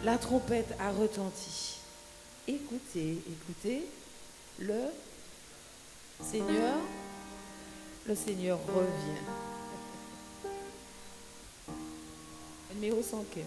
La trompette a retenti. Écoutez, écoutez, le Seigneur revient. Numéro 115.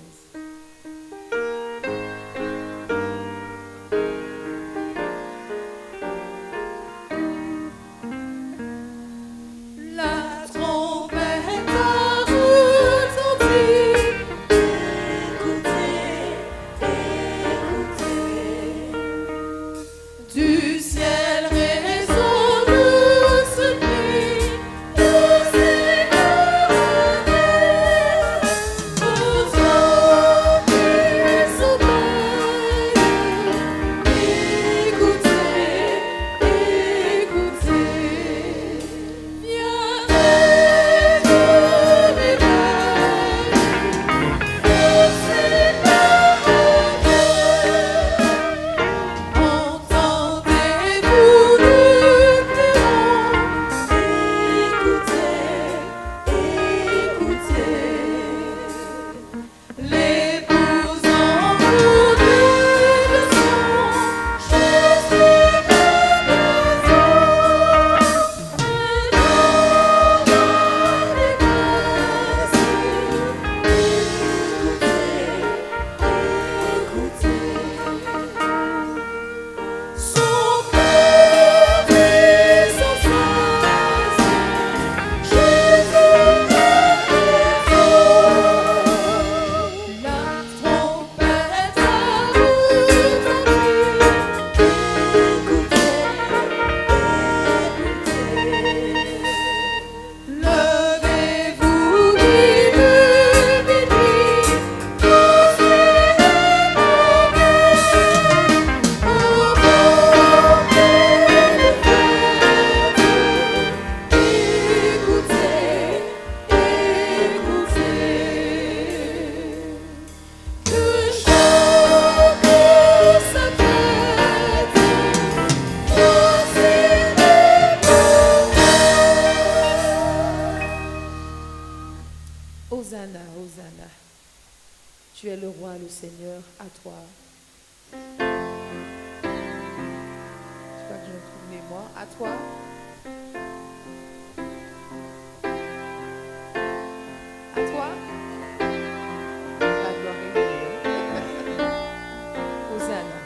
Hosanna, Hosanna. Tu es le roi, le Seigneur, à toi. Je crois que je trouve mémoire. À toi. À toi. La gloire est venue. Hosanna.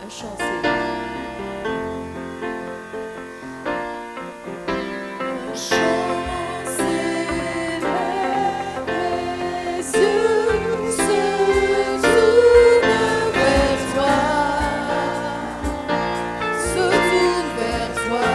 Un chant célèbre. Se tourne vers toi.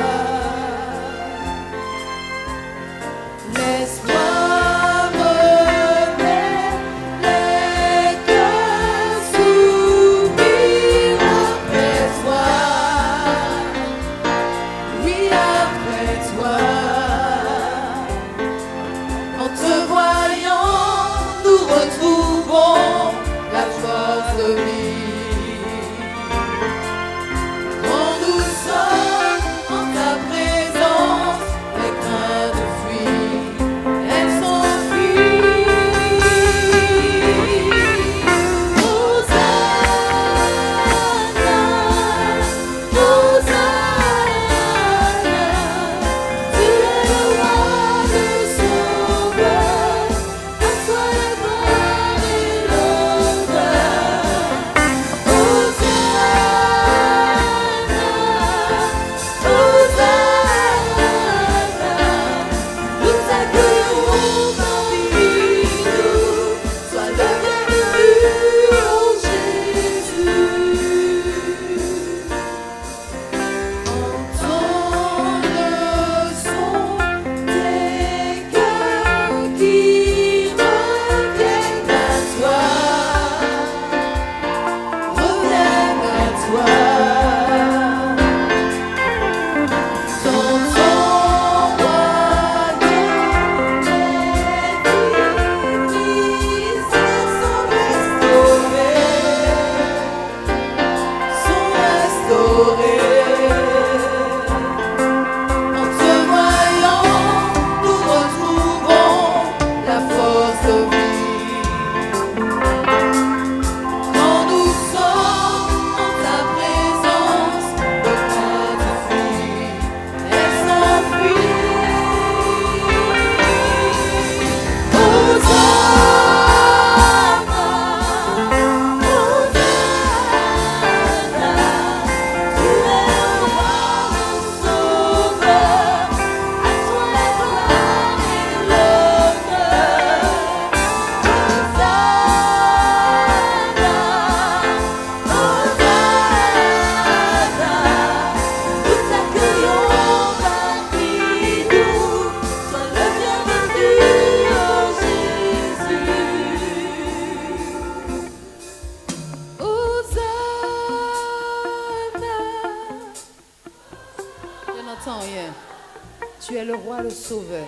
Sauveur.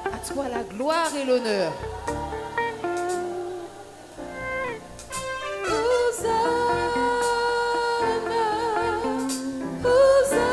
À toi la gloire et l'honneur. Hosanna, Hosanna.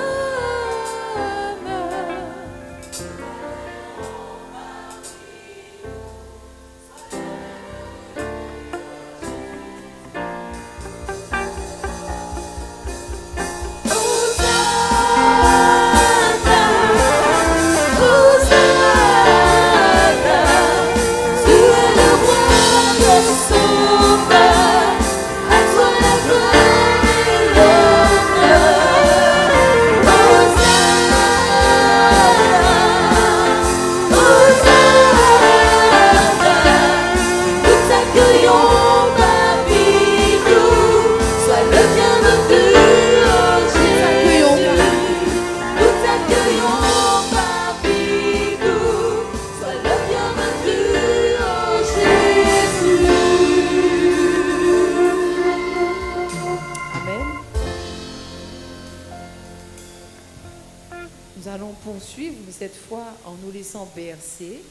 Nous allons poursuivre, mais cette fois en nous laissant bercer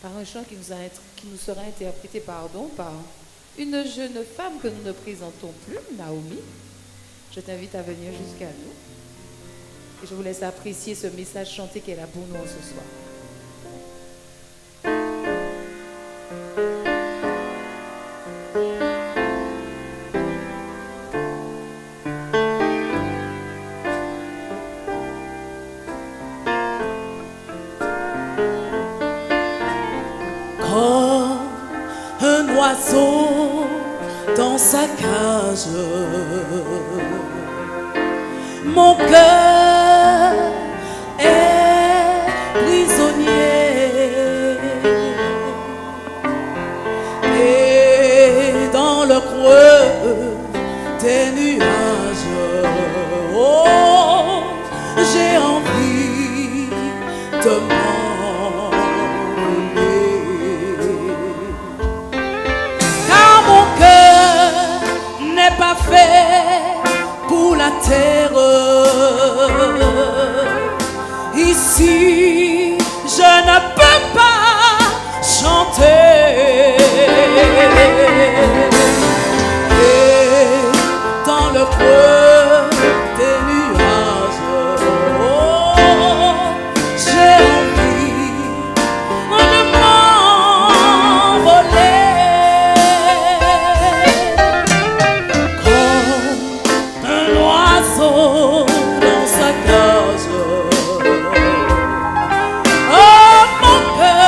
par un chant qui nous sera interprété par une jeune femme que nous ne présentons plus, Naomi. Je t'invite à venir jusqu'à nous et je vous laisse apprécier ce message chanté qu'elle a pour nous ce soir. Un oiseau dans sa cage, mon cœur est prisonnier, et dans le creux des nuages, oh, j'ai envie de pas fait pour la terre. Ici, je ne peux pas chanter. Et dans le creux des nuages, oh, j'ai envie de m'envoler. Dans sa cage, oh, mon cœur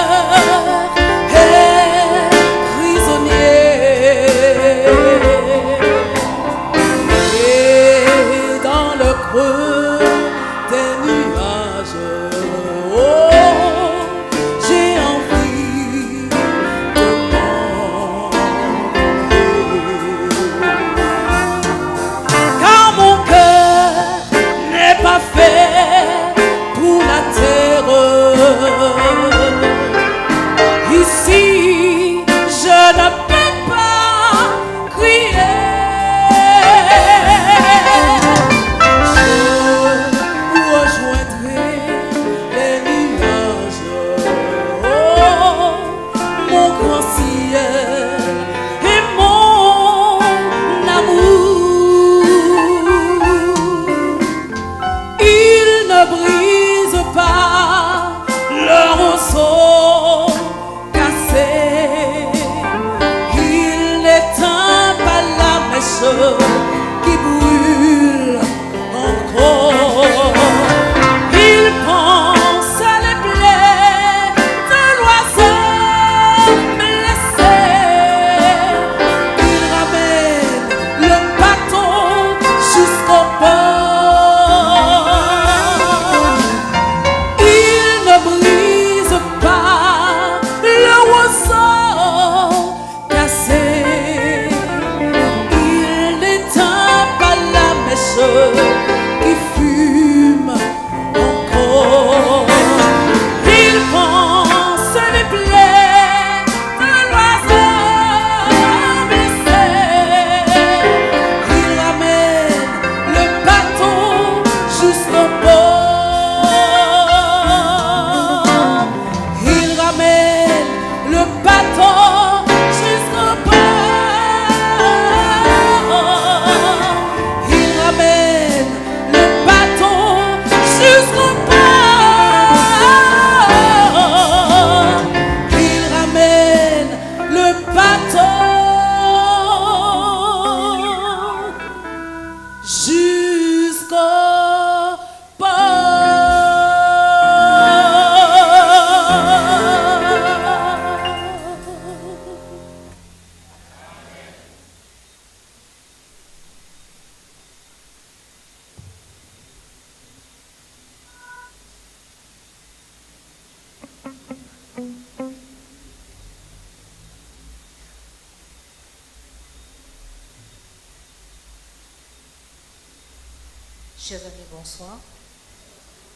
Chers amis, bonsoir.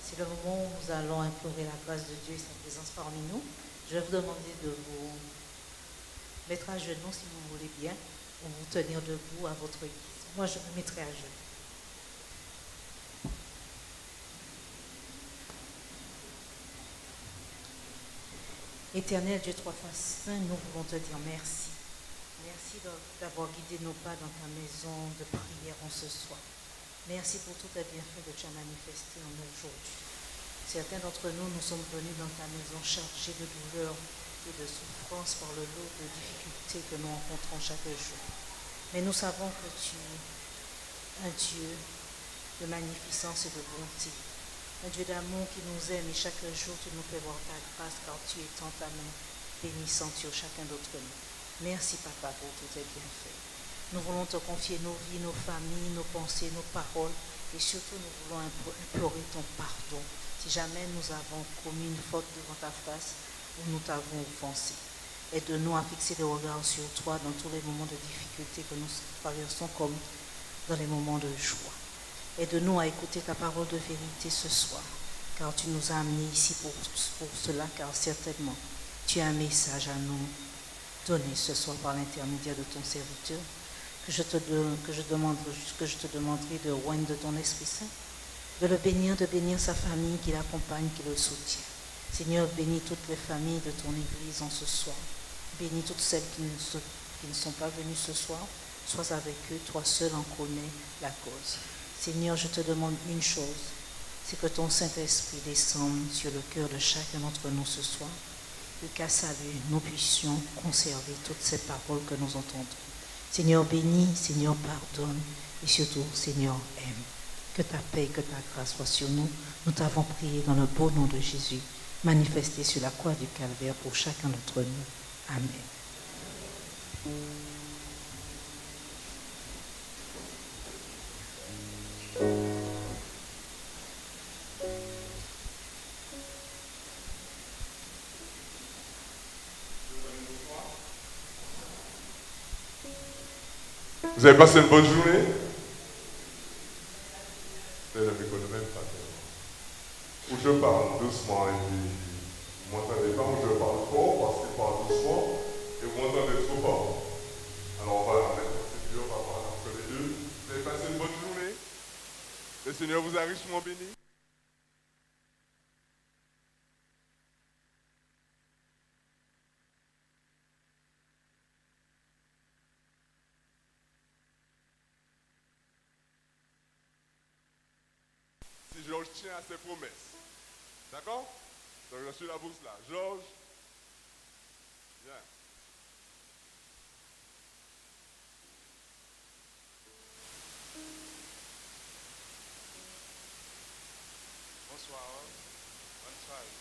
C'est le moment où nous allons implorer la grâce de Dieu et sa présence parmi nous. Je vais vous demander de vous mettre à genoux si vous voulez bien, ou vous tenir debout à votre église. Moi, je me mettrai à genoux. Éternel Dieu trois fois saint, nous voulons te dire merci. Merci d'avoir guidé nos pas dans ta maison de prière en ce soir. Merci pour tous les bienfaits que tu as manifestés en nous aujourd'hui. Certains d'entre nous, nous sommes venus dans ta maison chargés de douleurs et de souffrances par le lot de difficultés que nous rencontrons chaque jour. Mais nous savons que tu es un Dieu de magnificence et de bonté, un Dieu d'amour qui nous aime et chaque jour tu nous fais voir ta grâce car tu étends ta main bénissante sur chacun d'entre nous. Merci Papa pour tous tes bienfaits. Nous voulons te confier nos vies, nos familles, nos pensées, nos paroles et surtout nous voulons implorer ton pardon si jamais nous avons commis une faute devant ta face ou nous t'avons offensé. Aide-nous à fixer les regards sur toi dans tous les moments de difficulté que nous traversons comme dans les moments de joie. Aide-nous à écouter ta parole de vérité ce soir car tu nous as amenés ici pour cela car certainement tu as un message à nous donner ce soir par l'intermédiaire de ton serviteur. Que je te demanderai de oindre de ton Esprit Saint, de le bénir, de bénir sa famille qui l'accompagne, qui le soutient. Seigneur, bénis toutes les familles de ton Église en ce soir. Bénis toutes celles qui ne sont pas venues ce soir. Sois avec eux, toi seul en connais la cause. Seigneur, je te demande une chose, c'est que ton Saint-Esprit descende sur le cœur de chacun d'entre nous ce soir et qu'à sa vue, nous puissions conserver toutes ces paroles que nous entendons. Seigneur, bénis, Seigneur, pardonne et surtout, Seigneur, aime. Que ta paix, que ta grâce soient sur nous. Nous t'avons prié dans le beau nom de Jésus, manifesté sur la croix du Calvaire pour chacun d'entre nous. Amen. Vous avez passé une bonne journée? C'est le micro de même pas. Où je parle doucement et puis vous m'entendez pas où je parle fort parce que je parle doucement et vous m'entendez trop fort. Alors on va mettre une procédure par rapport entre les deux. Vous avez passé une bonne journée? Le Seigneur vous a richement béni? Georges tient à ses promesses. D'accord? Donc je suis là pour cela. Georges, viens. Bonsoir. Bonne soirée.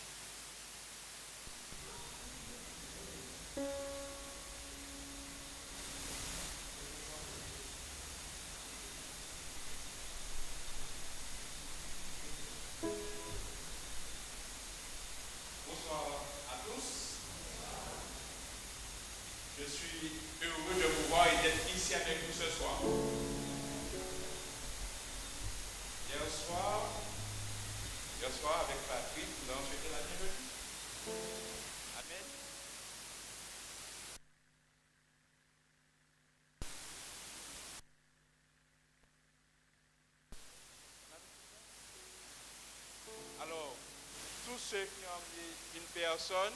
Je suis heureux de vous voir et d'être ici avec vous ce soir. Hier soir avec Patrick, nous avons souhaité la bienvenue. Amen. Alors, tous ceux qui ont amené une personne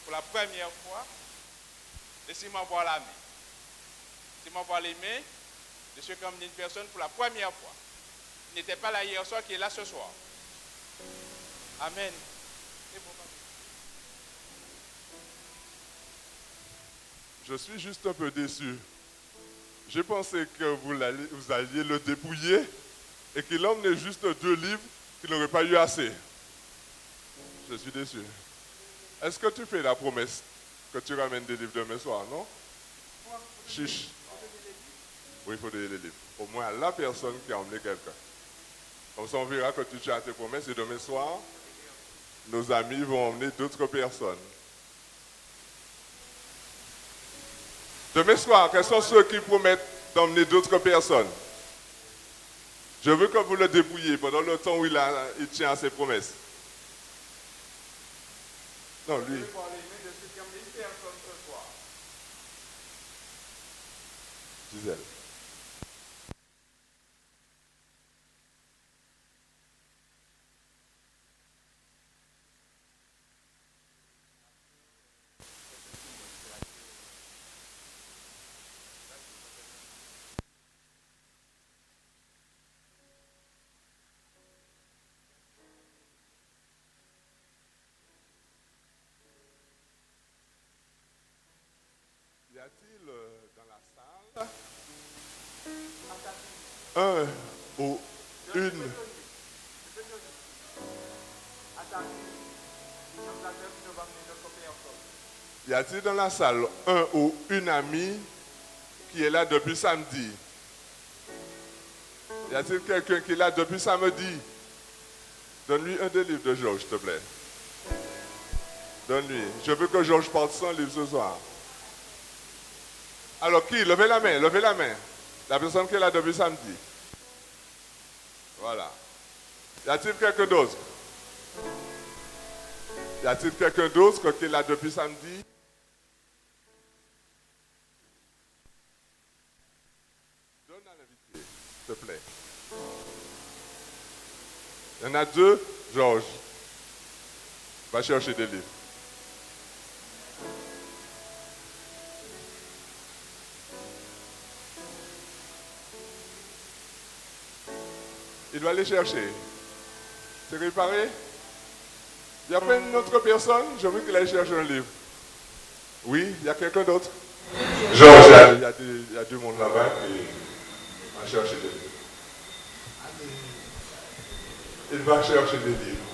pour la première fois, laissez-moi voir la main. Laissez-moi voir les mains de ceux qui ont amené une personne pour la première fois. Qui n'était pas là hier soir, qui est là ce soir. Amen. Je suis juste un peu déçu. Je pensais que vous alliez le dépouiller et qu'il emmenait juste 2 livres qu'il n'aurait pas eu assez. Je suis déçu. Est-ce que tu fais la promesse que tu ramènes des livres demain soir, non? Chiche. Oui, il faut donner les livres. Au moins à la personne qui a emmené quelqu'un. Comme ça, on verra que tu tiens à tes promesses et demain soir, nos amis vont emmener d'autres personnes. Demain soir, quels sont ceux qui promettent d'emmener d'autres personnes? Je veux que vous le dépouilliez pendant le temps où il tient à ses promesses. Non, lui. Je vais voir les mains de ceux qui ont une personne ce soir. Gisèle. Y a-t-il dans la salle un ou une Y a-t-il dans la salle un ou une amie qui est là depuis samedi? Y a-t-il quelqu'un qui est là depuis samedi? Donne-lui un des livres de Georges, s'il te plaît. Donne-lui. Je veux que Georges porte son livre ce soir. Alors qui? Levez la main, levez la main. La personne qui est là depuis samedi. Voilà. Y a-t-il quelqu'un d'autre? Y a-t-il quelqu'un d'autre qui est là depuis samedi? Donne à l'invité, s'il te plaît. Il y en a deux. Georges, va chercher des livres. Il doit aller chercher. C'est réparé? Il n'y a pas une autre personne? Je veux qu'il aille chercher un livre. Oui, il y a quelqu'un d'autre? Georges, il y a du monde là-bas qui va chercher des livres. Il va chercher des livres.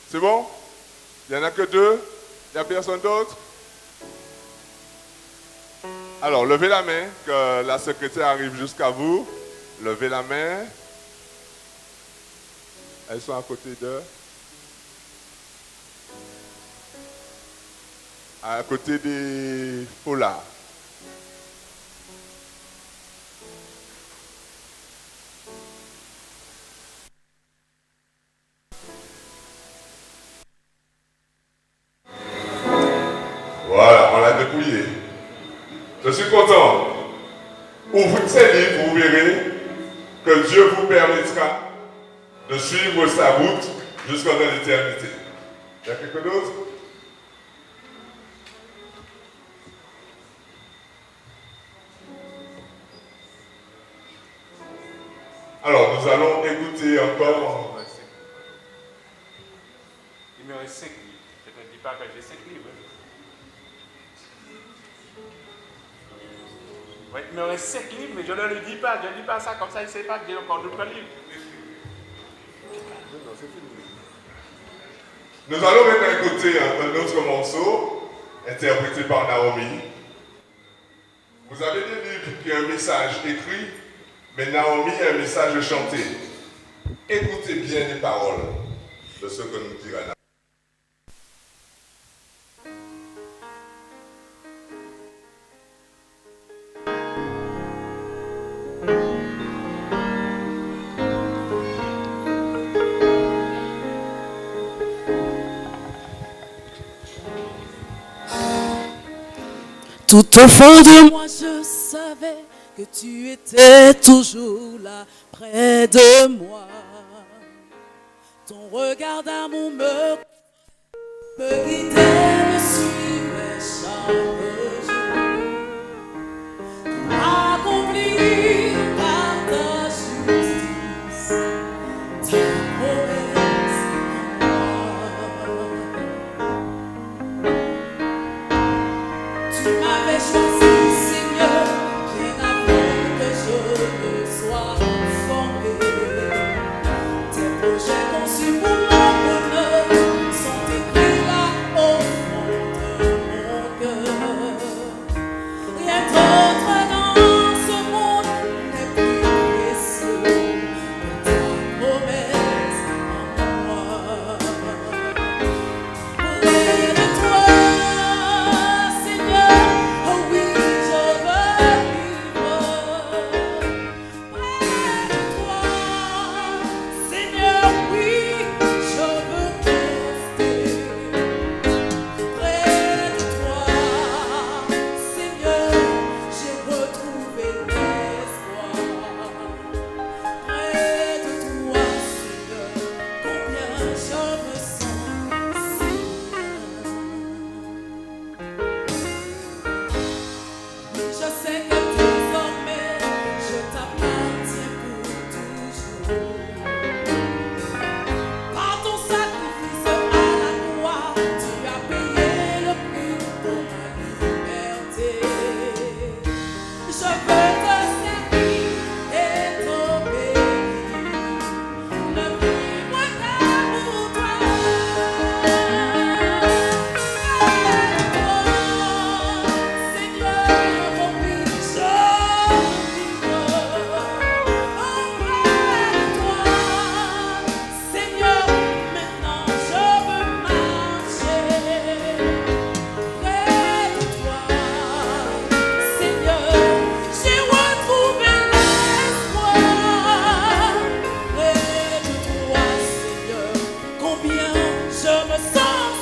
C'est bon? Il n'y en a que deux? Il n'y a personne d'autre? Alors, levez la main, que la secrétaire arrive jusqu'à vous. Levez la main. Elles sont à côté d'eux. À côté des foulards. Voilà, on l'a dépouillé. Je suis content. Ouvrez ces livres, vous verrez que Dieu vous permettra de suivre sa route jusqu'à l'éternité. Il y a quelqu'un d'autre? Alors, nous allons écouter encore. Il me reste 5 livres. Je ne te dis pas que j'ai 5 livres. Oui, il me reste 5 livres, mais je ne le dis pas. Je ne dis pas ça comme ça, il ne sait pas que j'ai encore d'autres livres. Nous allons maintenant écouter un autre morceau interprété par Naomi. Vous avez des livres qui ont un message écrit, mais Naomi a un message chanté. Écoutez bien les paroles de ce que nous dira Naomi. Tout au fond de moi, je savais que tu étais toujours là, près de moi. Ton regard d'amour me guidait, me suivait chaque jour. Accompli par ta justice, ta promesse en moi. Tu m'avais choisi, Seigneur, bien avant que je ne sois formé. Tes projets conçus pour mon bonheur sont écrits là au fond de mon cœur. Rien d'autre dans ce monde n'est plus précieux que ta promesse en moi. Près de toi, Seigneur, oh oui.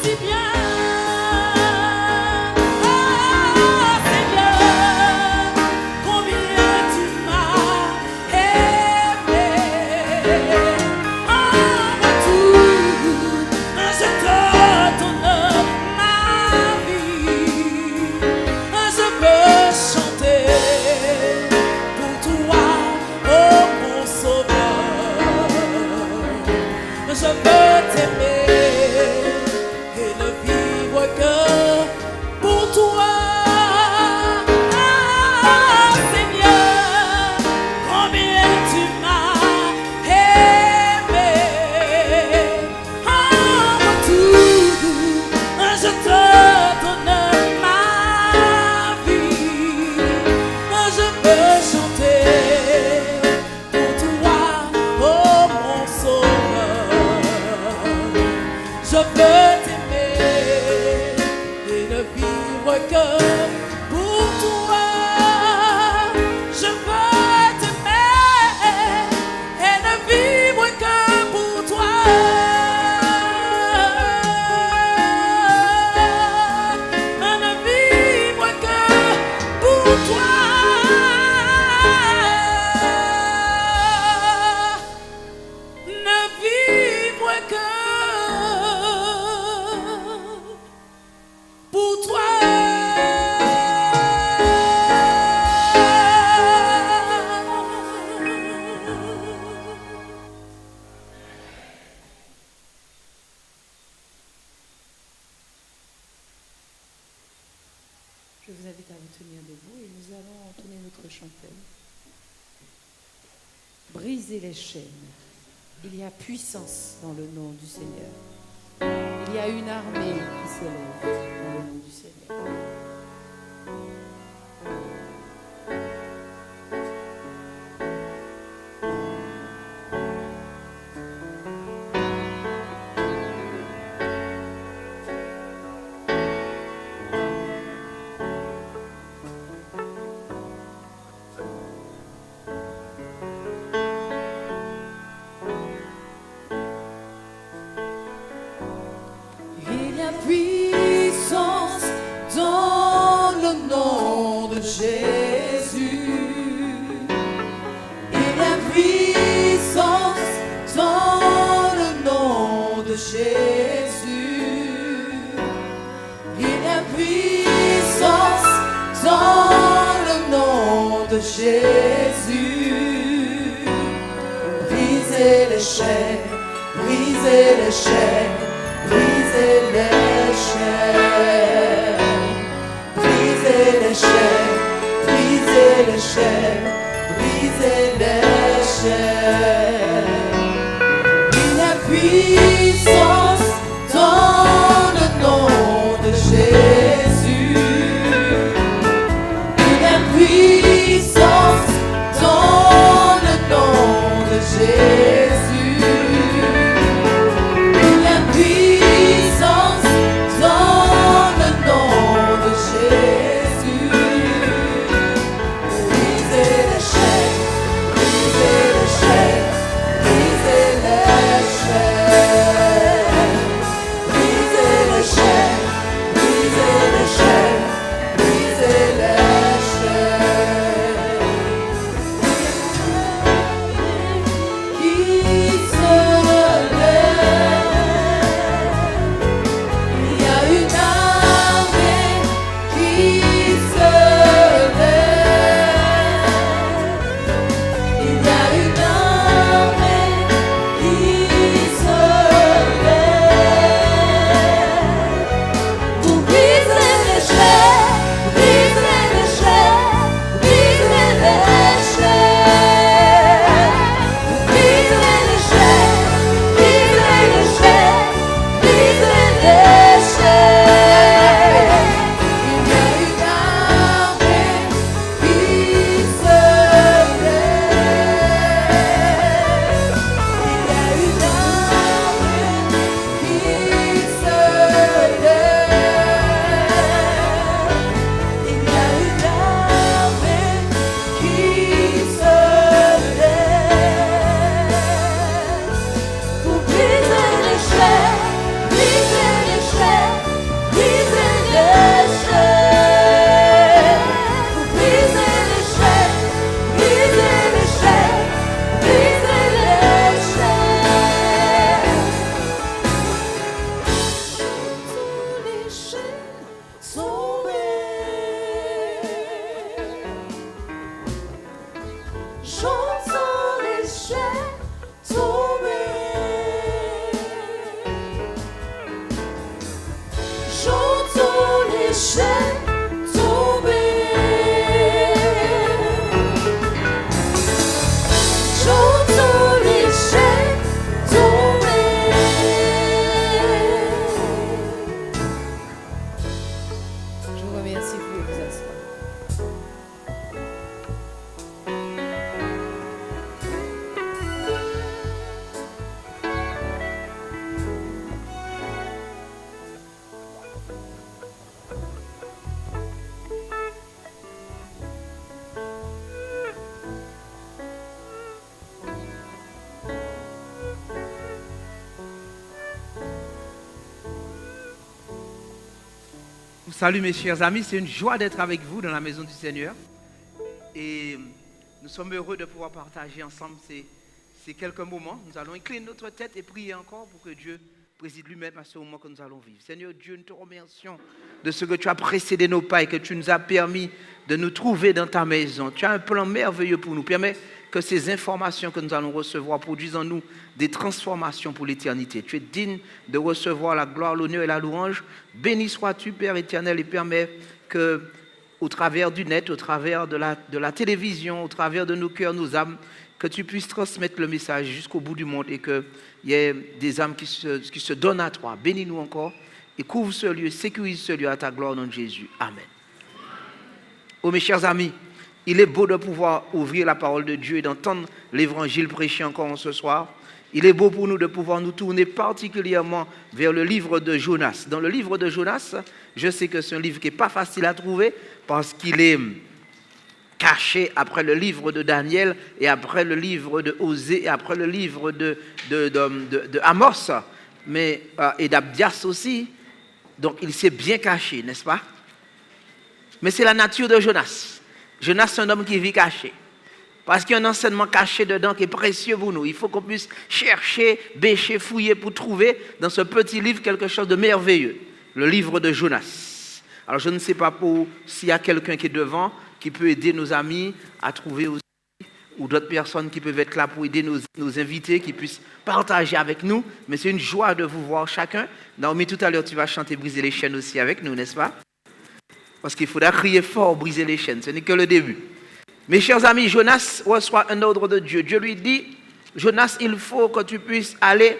si bien. Ah, Seigneur, combien tu m'as aimé. En retour, je te donne ma vie. Je veux chanter pour toi, oh mon sauveur. Je veux t'aimer et ne vivre que pour toi. Ah, Seigneur, combien tu m'as aimé. En retour, je te donne ma vie. Je veux chanter pour toi, oh mon sauveur. Je veux t'aimer et ne vivre que pour toi. Je veux t'aimer et ne vivre que pour toi. Ne vivre que pour toi. Ne vivre que pour toi. Je vous invite à vous tenir debout et nous allons entonner notre chantelle. Brisez les chaînes. Il y a puissance dans le nom du Seigneur. Il y a une armée qui s'élève dans le nom du Seigneur. Il y a puissance dans le nom de Jésus. Il y a puissance dans le nom de Jésus. Il y a puissance dans le nom de Jésus. Brisez les chaînes, brisez les chaînes. Brisez les chaînes, brisez les chaînes, brisez les chaînes, brisez les chaînes. Il y a puissance dans le nom de Jésus. Il y a puissance dans le nom de Jésus. Puissance dans le nom de Jésus. Brisez Salut mes chers amis, c'est une joie d'être avec vous dans la maison du Seigneur. Et nous sommes heureux de pouvoir partager ensemble ces quelques moments. Nous allons incliner notre tête et prier encore pour que Dieu préside lui-même à ce moment que nous allons vivre. Seigneur Dieu, nous te remercions de ce que tu as précédé nos pas et que tu nous as permis de nous trouver dans ta maison. Tu as un plan merveilleux pour nous. Permets que ces informations que nous allons recevoir produisent en nous des transformations pour l'éternité. Tu es digne de recevoir la gloire, l'honneur et la louange. Béni sois-tu, Père éternel, et permets que, au travers du net, au travers de la télévision, au travers de nos cœurs, nos âmes, que tu puisses transmettre le message jusqu'au bout du monde et qu'il y ait des âmes qui se donnent à toi. Bénis-nous encore et couvre ce lieu, sécurise ce lieu à ta gloire, au nom de Jésus. Amen. Oh mes chers amis, il est beau de pouvoir ouvrir la parole de Dieu et d'entendre l'évangile prêché encore ce soir. Il est beau pour nous de pouvoir nous tourner particulièrement vers le livre de Jonas. Dans le livre de Jonas, je sais que c'est un livre qui n'est pas facile à trouver parce qu'il est caché après le livre de Daniel et après le livre de Osée et après le livre de Amos et d'Abdias aussi. Donc il s'est bien caché, n'est-ce pas? Mais c'est la nature de Jonas. Jonas, c'est un homme qui vit caché. Parce qu'il y a un enseignement caché dedans qui est précieux pour nous. Il faut qu'on puisse chercher, bêcher, fouiller pour trouver dans ce petit livre quelque chose de merveilleux. Le livre de Jonas. Alors je ne sais pas s'il y a quelqu'un qui est devant, qui peut aider nos amis à trouver aussi, ou d'autres personnes qui peuvent être là pour aider nos invités, qui puissent partager avec nous. Mais c'est une joie de vous voir chacun. Naomi, tout à l'heure, tu vas chanter Briser les chaînes aussi avec nous, n'est-ce pas? Parce qu'il faudra crier fort, briser les chaînes. Ce n'est que le début. Mes chers amis, Jonas reçoit un ordre de Dieu. Dieu lui dit, Jonas, il faut que tu puisses aller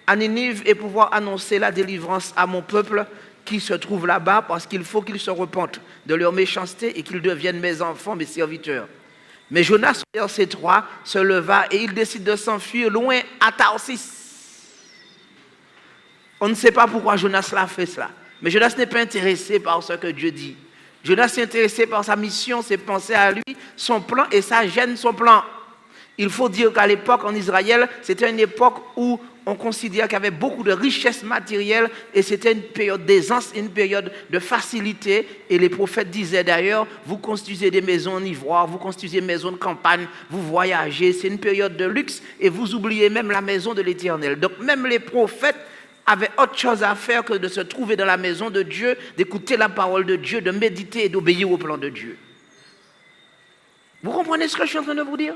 à Ninive et pouvoir annoncer la délivrance à mon peuple qui se trouve là-bas, parce qu'il faut qu'ils se repentent de leur méchanceté et qu'ils deviennent mes enfants, mes serviteurs. Mais Jonas, verset 3, se leva et il décide de s'enfuir loin à Tarsis. On ne sait pas pourquoi Jonas l'a fait cela. Mais Jonas n'est pas intéressé par ce que Dieu dit. Jonas est intéressé par sa mission, ses pensées à lui, son plan, et ça gêne son plan. Il faut dire qu'à l'époque en Israël, c'était une époque où on considérait qu'il y avait beaucoup de richesses matérielles et c'était une période d'aisance, une période de facilité. Et les prophètes disaient d'ailleurs, vous construisez des maisons en ivoire, vous construisez des maisons de campagne, vous voyagez, c'est une période de luxe et vous oubliez même la maison de l'Éternel. Donc même les prophètes avait autre chose à faire que de se trouver dans la maison de Dieu, d'écouter la parole de Dieu, de méditer et d'obéir au plan de Dieu. Vous comprenez ce que je suis en train de vous dire?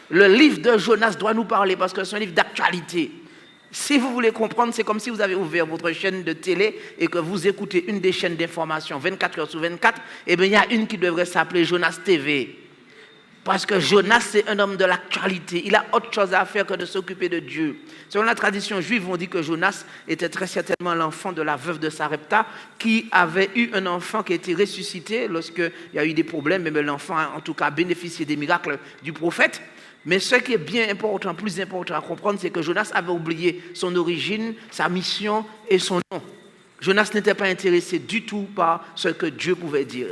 Le livre de Jonas doit nous parler parce que c'est un livre d'actualité. Si vous voulez comprendre, c'est comme si vous avez ouvert votre chaîne de télé et que vous écoutez une des chaînes d'information 24 heures sur 24, et bien il y a une qui devrait s'appeler Jonas TV. Parce que Jonas, c'est un homme de l'actualité. Il a autre chose à faire que de s'occuper de Dieu. Selon la tradition juive, on dit que Jonas était très certainement l'enfant de la veuve de Sarepta qui avait eu un enfant qui a été ressuscité lorsqu'il y a eu des problèmes. Mais l'enfant a en tout cas bénéficié des miracles du prophète. Mais ce qui est bien important, plus important à comprendre, c'est que Jonas avait oublié son origine, sa mission et son nom. Jonas n'était pas intéressé du tout par ce que Dieu pouvait dire.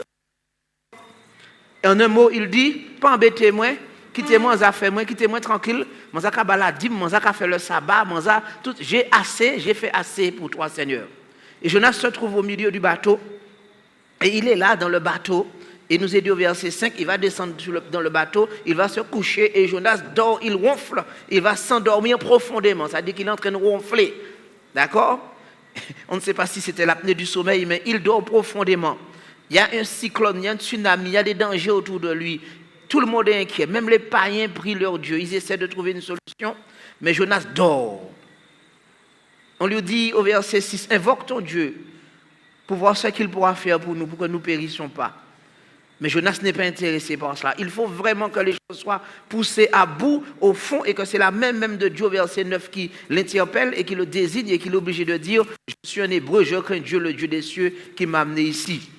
En un mot, il dit, pas embêtez-moi, quittez-moi aux affaires, quittez-moi tranquille, moi ça baladi, moi ça fait le sabbat, moi ça tout, j'ai fait assez pour toi Seigneur. Et Jonas se trouve au milieu du bateau et il est là dans le bateau et nous est dit au verset 5, il va descendre dans le bateau, il va se coucher et Jonas dort, il ronfle, il va s'endormir profondément, ça veut dire qu'il est en train de ronfler. D'accord? On ne sait pas si c'était l'apnée du sommeil, mais il dort profondément. Il y a un cyclone, il y a un tsunami, il y a des dangers autour de lui. Tout le monde est inquiet. Même les païens prient leur Dieu. Ils essaient de trouver une solution. Mais Jonas dort. On lui dit au verset 6, invoque ton Dieu pour voir ce qu'il pourra faire pour nous, pour que nous ne périssions pas. Mais Jonas n'est pas intéressé par cela. Il faut vraiment que les choses soient poussées à bout, au fond, et que c'est la même de Dieu, verset 9, qui l'interpelle et qui le désigne et qui est obligé de dire, je suis un Hébreu, je crains Dieu, le Dieu des cieux, qui m'a amené ici.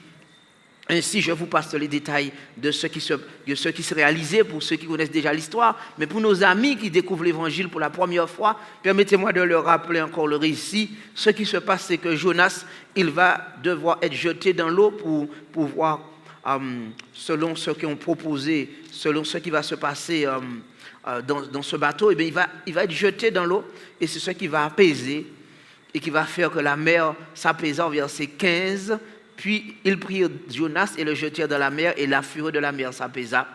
Ainsi, je vous passe les détails de ce qui se réalisait pour ceux qui connaissent déjà l'histoire. Mais pour nos amis qui découvrent l'Évangile pour la première fois, permettez-moi de leur rappeler encore le récit. Ce qui se passe, c'est que Jonas, il va devoir être jeté dans l'eau pour pouvoir, selon ce qu'ils ont proposé, selon ce qui va se passer dans ce bateau, eh bien, il va être jeté dans l'eau et c'est ce qui va apaiser et qui va faire que la mer s'apaisera au verset 15. Puis ils prirent Jonas et le jetèrent dans la mer, et la fureur de la mer s'apaisa.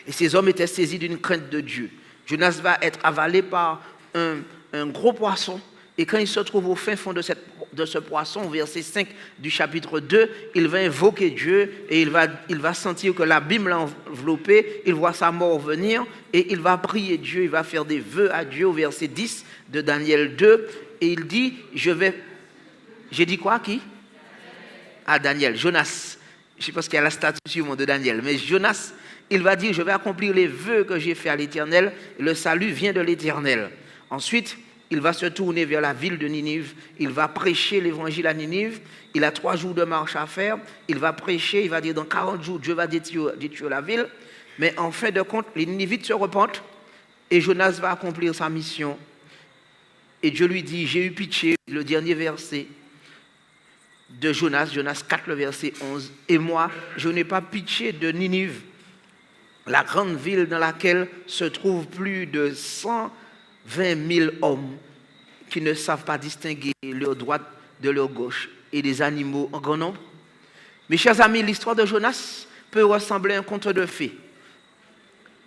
Et ces hommes étaient saisis d'une crainte de Dieu. Jonas va être avalé par un gros poisson. Et quand il se trouve au fin fond de ce poisson, verset 5 du chapitre 2, il va invoquer Dieu et il va sentir que l'abîme l'a enveloppé, il voit sa mort venir et il va prier Dieu, il va faire des vœux à Dieu au verset 10 de Daniel 2. Et il dit, j'ai dit quoi, qui? Ah, Daniel, Jonas. Je pense qu'il y a la statue sur mon de Daniel, mais Jonas, il va dire, je vais accomplir les vœux que j'ai faits à l'Éternel, le salut vient de l'Éternel. Ensuite, il va se tourner vers la ville de Ninive, il va prêcher l'évangile à Ninive, il a 3 jours de marche à faire, il va prêcher, il va dire dans 40 jours, Dieu va détruire la ville, mais en fin de compte, les Ninivites se repentent et Jonas va accomplir sa mission. Et Dieu lui dit, j'ai eu pitié, le dernier verset de Jonas 4, le verset 11, et moi, je n'ai pas pitié de Ninive, la grande ville dans laquelle se trouvent plus de 120 000 hommes qui ne savent pas distinguer leur droite de leur gauche et des animaux en grand nombre. Mes chers amis, l'histoire de Jonas peut ressembler à un conte de fées.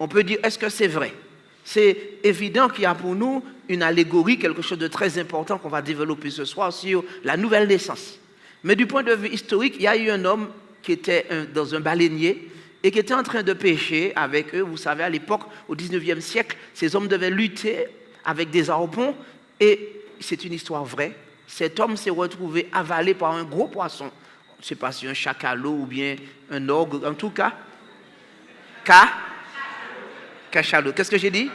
On peut dire, est-ce que c'est vrai? C'est évident qu'il y a pour nous une allégorie, quelque chose de très important qu'on va développer ce soir sur la nouvelle naissance. Mais du point de vue historique, il y a eu un homme qui était dans un baleinier et qui était en train de pêcher avec eux. Vous savez, à l'époque, au 19e siècle, ces hommes devaient lutter avec des harpons et c'est une histoire vraie. Cet homme s'est retrouvé avalé par un gros poisson. Je ne sais pas si un chacalot ou bien un ogre, en tout cas. Cachalot. Qu'est-ce que j'ai dit?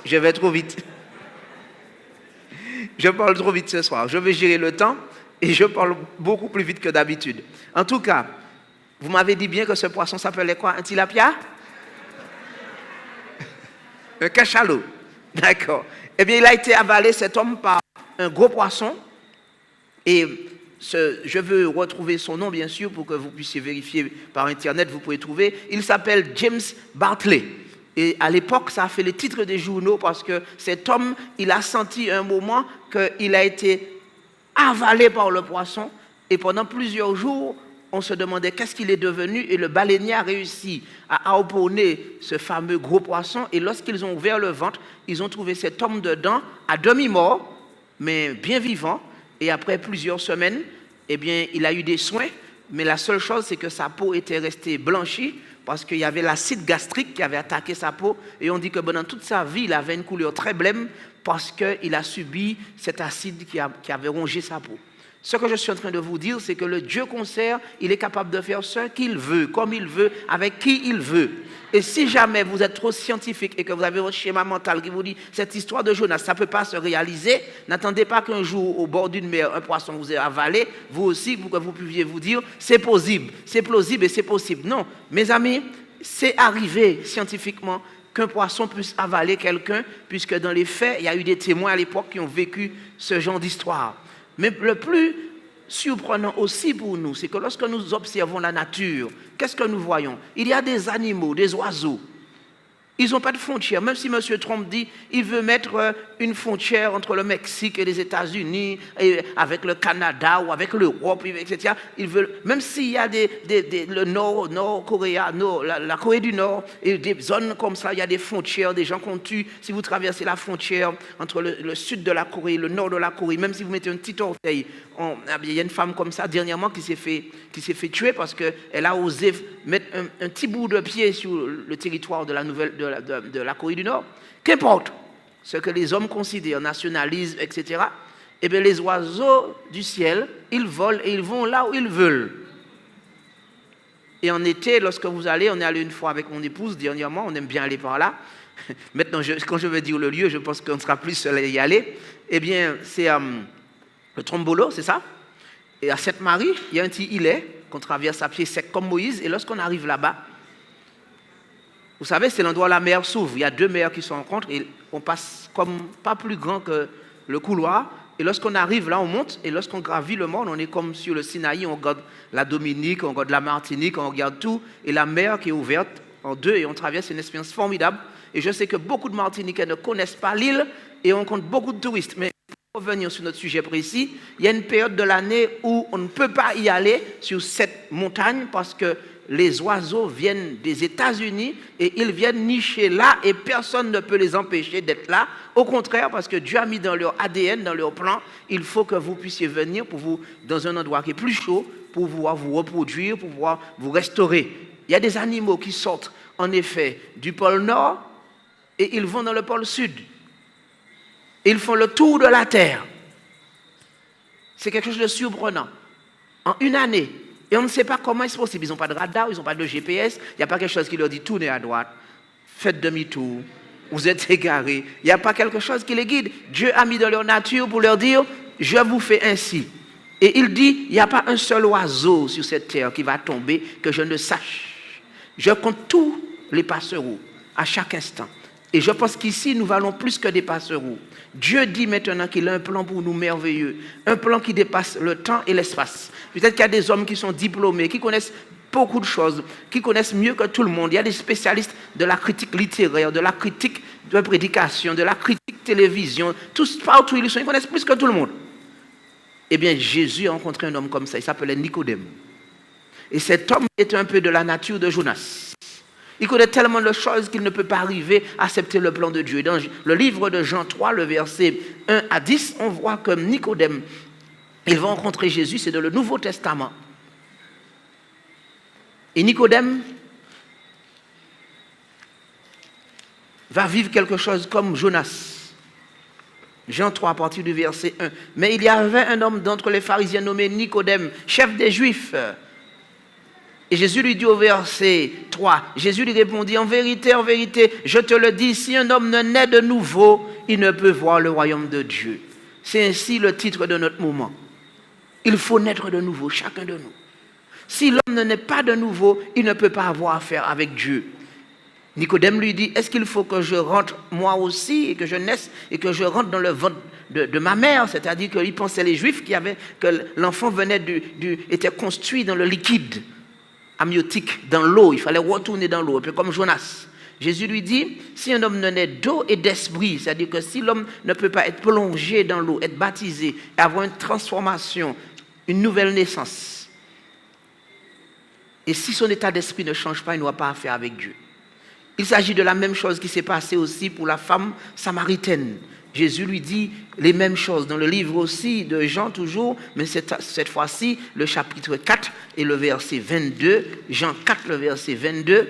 Je vais trop vite. Je parle trop vite ce soir. Je vais gérer le temps et je parle beaucoup plus vite que d'habitude. En tout cas, vous m'avez dit bien que ce poisson s'appelait quoi? Un tilapia? Un cachalot. D'accord. Eh bien, il a été avalé, cet homme, par un gros poisson. Et je veux retrouver son nom, bien sûr, pour que vous puissiez vérifier par Internet, vous pouvez trouver. Il s'appelle James Bartley. Et à l'époque, ça a fait les titres des journaux parce que cet homme, il a senti un moment qu'il a été avalé par le poisson. Et pendant plusieurs jours, on se demandait qu'est-ce qu'il est devenu. Et le baleinier a réussi à harponner ce fameux gros poisson. Et lorsqu'ils ont ouvert le ventre, ils ont trouvé cet homme dedans, à demi-mort, mais bien vivant. Et après plusieurs semaines, eh bien, il a eu des soins. Mais la seule chose, c'est que sa peau était restée blanchie parce qu'il y avait l'acide gastrique qui avait attaqué sa peau. Et on dit que pendant toute sa vie, il avait une couleur très blême parce qu'il a subi cet acide qui avait rongé sa peau. Ce que je suis en train de vous dire, c'est que le Dieu qu'on sert, il est capable de faire ce qu'il veut, comme il veut, avec qui il veut. Et si jamais vous êtes trop scientifique et que vous avez votre schéma mental qui vous dit cette histoire de Jonas, ça ne peut pas se réaliser, n'attendez pas qu'un jour, au bord d'une mer, un poisson vous ait avalé, vous aussi, pour que vous puissiez vous dire c'est possible, c'est plausible et c'est possible. Non, mes amis, c'est arrivé scientifiquement qu'un poisson puisse avaler quelqu'un, puisque dans les faits, il y a eu des témoins à l'époque qui ont vécu ce genre d'histoire. Mais le plus surprenant aussi pour nous, c'est que lorsque nous observons la nature, qu'est-ce que nous voyons? Il y a des animaux, des oiseaux. Ils n'ont pas de frontière. Même si M. Trump dit qu'il veut mettre une frontière entre le Mexique et les États-Unis, et avec le Canada ou avec l'Europe, etc. Ils veulent, même s'il y a le Nord-Corée, la Corée du Nord, et des zones comme ça, il y a des frontières, des gens qu'on tue. Si vous traversez la frontière entre le sud de la Corée et le nord de la Corée, même si vous mettez un petit orteil, il y a une femme comme ça dernièrement qui s'est fait tuer parce qu'elle a osé mettre un petit bout de pied sur le territoire de la Corée du Nord. Qu'importe ce que les hommes considèrent, nationalisme, etc., eh bien les oiseaux du ciel, ils volent et ils vont là où ils veulent. Et en été, lorsque vous allez, on est allé une fois avec mon épouse, dernièrement, on aime bien aller par là. Maintenant, quand je vais dire le lieu, je pense qu'on sera plus seul à y aller. Eh bien, c'est le Trombolo, c'est ça? Et à Sainte-Marie, il y a un petit îlet qu'on traverse à pied sec comme Moïse. Et lorsqu'on arrive là-bas, vous savez, c'est l'endroit où la mer s'ouvre. Il y a 2 mers qui se rencontrent et on passe comme pas plus grand que le couloir. Et lorsqu'on arrive là, on monte. Et lorsqu'on gravit le monde, on est comme sur le Sinaï. On regarde la Dominique, on regarde la Martinique, on regarde tout. Et la mer qui est ouverte en 2 et on traverse une expérience formidable. Et je sais que beaucoup de Martiniquais ne connaissent pas l'île et on compte beaucoup de touristes. Mais revenir sur notre sujet précis, il y a une période de l'année où on ne peut pas y aller sur cette montagne parce que les oiseaux viennent des États-Unis et ils viennent nicher là et personne ne peut les empêcher d'être là. Au contraire, parce que Dieu a mis dans leur ADN, dans leur plan, il faut que vous puissiez venir pour vous dans un endroit qui est plus chaud pour pouvoir vous reproduire, pour pouvoir vous restaurer. Il y a des animaux qui sortent en effet du pôle Nord et ils vont dans le pôle Sud. Ils font le tour de la Terre. C'est quelque chose de surprenant. En une année. Et on ne sait pas comment c'est possible. Ils n'ont pas de radar, ils n'ont pas de GPS. Il n'y a pas quelque chose qui leur dit tournez à droite, faites demi-tour, vous êtes égarés. Il n'y a pas quelque chose qui les guide. Dieu a mis dans leur nature pour leur dire je vous fais ainsi. Et il dit il n'y a pas un seul oiseau sur cette terre qui va tomber que je ne sache. Je compte tous les passereaux à chaque instant. Et je pense qu'ici, nous valons plus que des passereaux. Dieu dit maintenant qu'il a un plan pour nous merveilleux, un plan qui dépasse le temps et l'espace. Peut-être qu'il y a des hommes qui sont diplômés, qui connaissent beaucoup de choses, qui connaissent mieux que tout le monde. Il y a des spécialistes de la critique littéraire, de la critique de prédication, de la critique télévision. Tous, partout où ils sont, ils connaissent plus que tout le monde. Eh bien, Jésus a rencontré un homme comme ça, il s'appelait Nicodème. Et cet homme était un peu de la nature de Jonas. Il connaît tellement de choses qu'il ne peut pas arriver à accepter le plan de Dieu. Dans le livre de Jean 3, le verset 1 à 10, on voit que Nicodème, il va rencontrer Jésus, c'est dans le Nouveau Testament. Et Nicodème va vivre quelque chose comme Jonas. Jean 3, à partir du verset 1. Mais il y avait un homme d'entre les pharisiens nommé Nicodème, chef des Juifs. Et Jésus lui dit au verset 3, Jésus lui répondit, en vérité, je te le dis, si un homme ne naît de nouveau, il ne peut voir le royaume de Dieu. C'est ainsi le titre de notre moment. Il faut naître de nouveau, chacun de nous. Si l'homme ne naît pas de nouveau, il ne peut pas avoir affaire avec Dieu. Nicodème lui dit, est-ce qu'il faut que je rentre moi aussi et que je naisse et que je rentre dans le ventre de ma mère? C'est-à-dire qu'il pensait les Juifs que l'enfant était construit dans le liquide amniotique, dans l'eau, il fallait retourner dans l'eau, un peu comme Jonas. Jésus lui dit, si un homme ne naît d'eau et d'esprit, c'est-à-dire que si l'homme ne peut pas être plongé dans l'eau, être baptisé, avoir une transformation, une nouvelle naissance, et si son état d'esprit ne change pas, il n'aura pas affaire avec Dieu. Il s'agit de la même chose qui s'est passée aussi pour la femme samaritaine. Jésus lui dit les mêmes choses dans le livre aussi de Jean toujours, mais cette fois-ci, le chapitre 4 et le verset 22, Jean 4, le verset 22.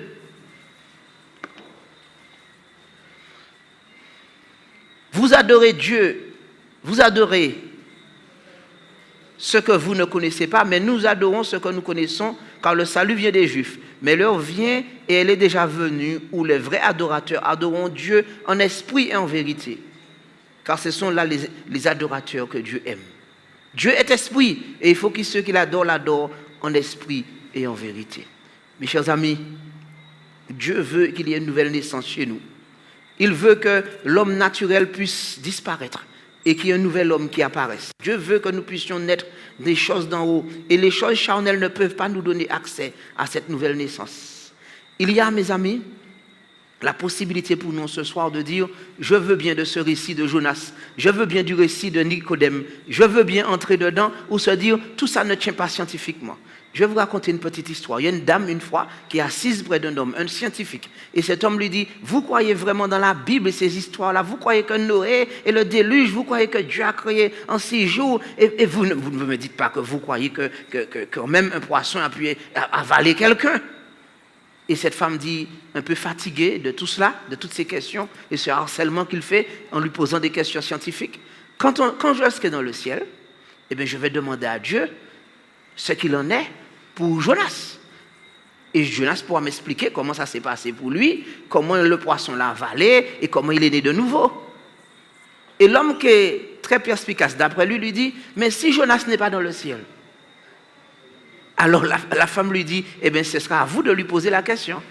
Vous adorez Dieu, vous adorez ce que vous ne connaissez pas, mais nous adorons ce que nous connaissons, car le salut vient des Juifs. Mais l'heure vient, et elle est déjà venue, où les vrais adorateurs adoreront Dieu en esprit et en vérité. Car ce sont là les adorateurs que Dieu aime. Dieu est esprit, et il faut que ceux qui l'adorent en esprit et en vérité. Mes chers amis, Dieu veut qu'il y ait une nouvelle naissance chez nous. Il veut que l'homme naturel puisse disparaître et qu'il y ait un nouvel homme qui apparaisse. Dieu veut que nous puissions naître des choses d'en haut. Et les choses charnelles ne peuvent pas nous donner accès à cette nouvelle naissance. Il y a, mes amis, la possibilité pour nous ce soir de dire je veux bien de ce récit de Jonas, je veux bien du récit de Nicodème, je veux bien entrer dedans ou se dire tout ça ne tient pas scientifiquement. Je vais vous raconter une petite histoire. Il y a une dame une fois qui est assise près d'un homme, un scientifique, et cet homme lui dit vous croyez vraiment dans la Bible et ces histoires-là? Vous croyez que Noé et le déluge, vous croyez que Dieu a créé en 6 jours et vous ne me dites pas que vous croyez que même un poisson a pu avaler quelqu'un? Et cette femme dit, un peu fatiguée de tout cela, de toutes ces questions, et ce harcèlement qu'il fait en lui posant des questions scientifiques, quand je serai dans le ciel, eh bien, je vais demander à Dieu ce qu'il en est pour Jonas. Et Jonas pourra m'expliquer comment ça s'est passé pour lui, comment le poisson l'a avalé, et comment il est né de nouveau. Et l'homme qui est très perspicace, d'après lui dit, mais si Jonas n'est pas dans le ciel, alors la femme lui dit, eh bien ce sera à vous de lui poser la question.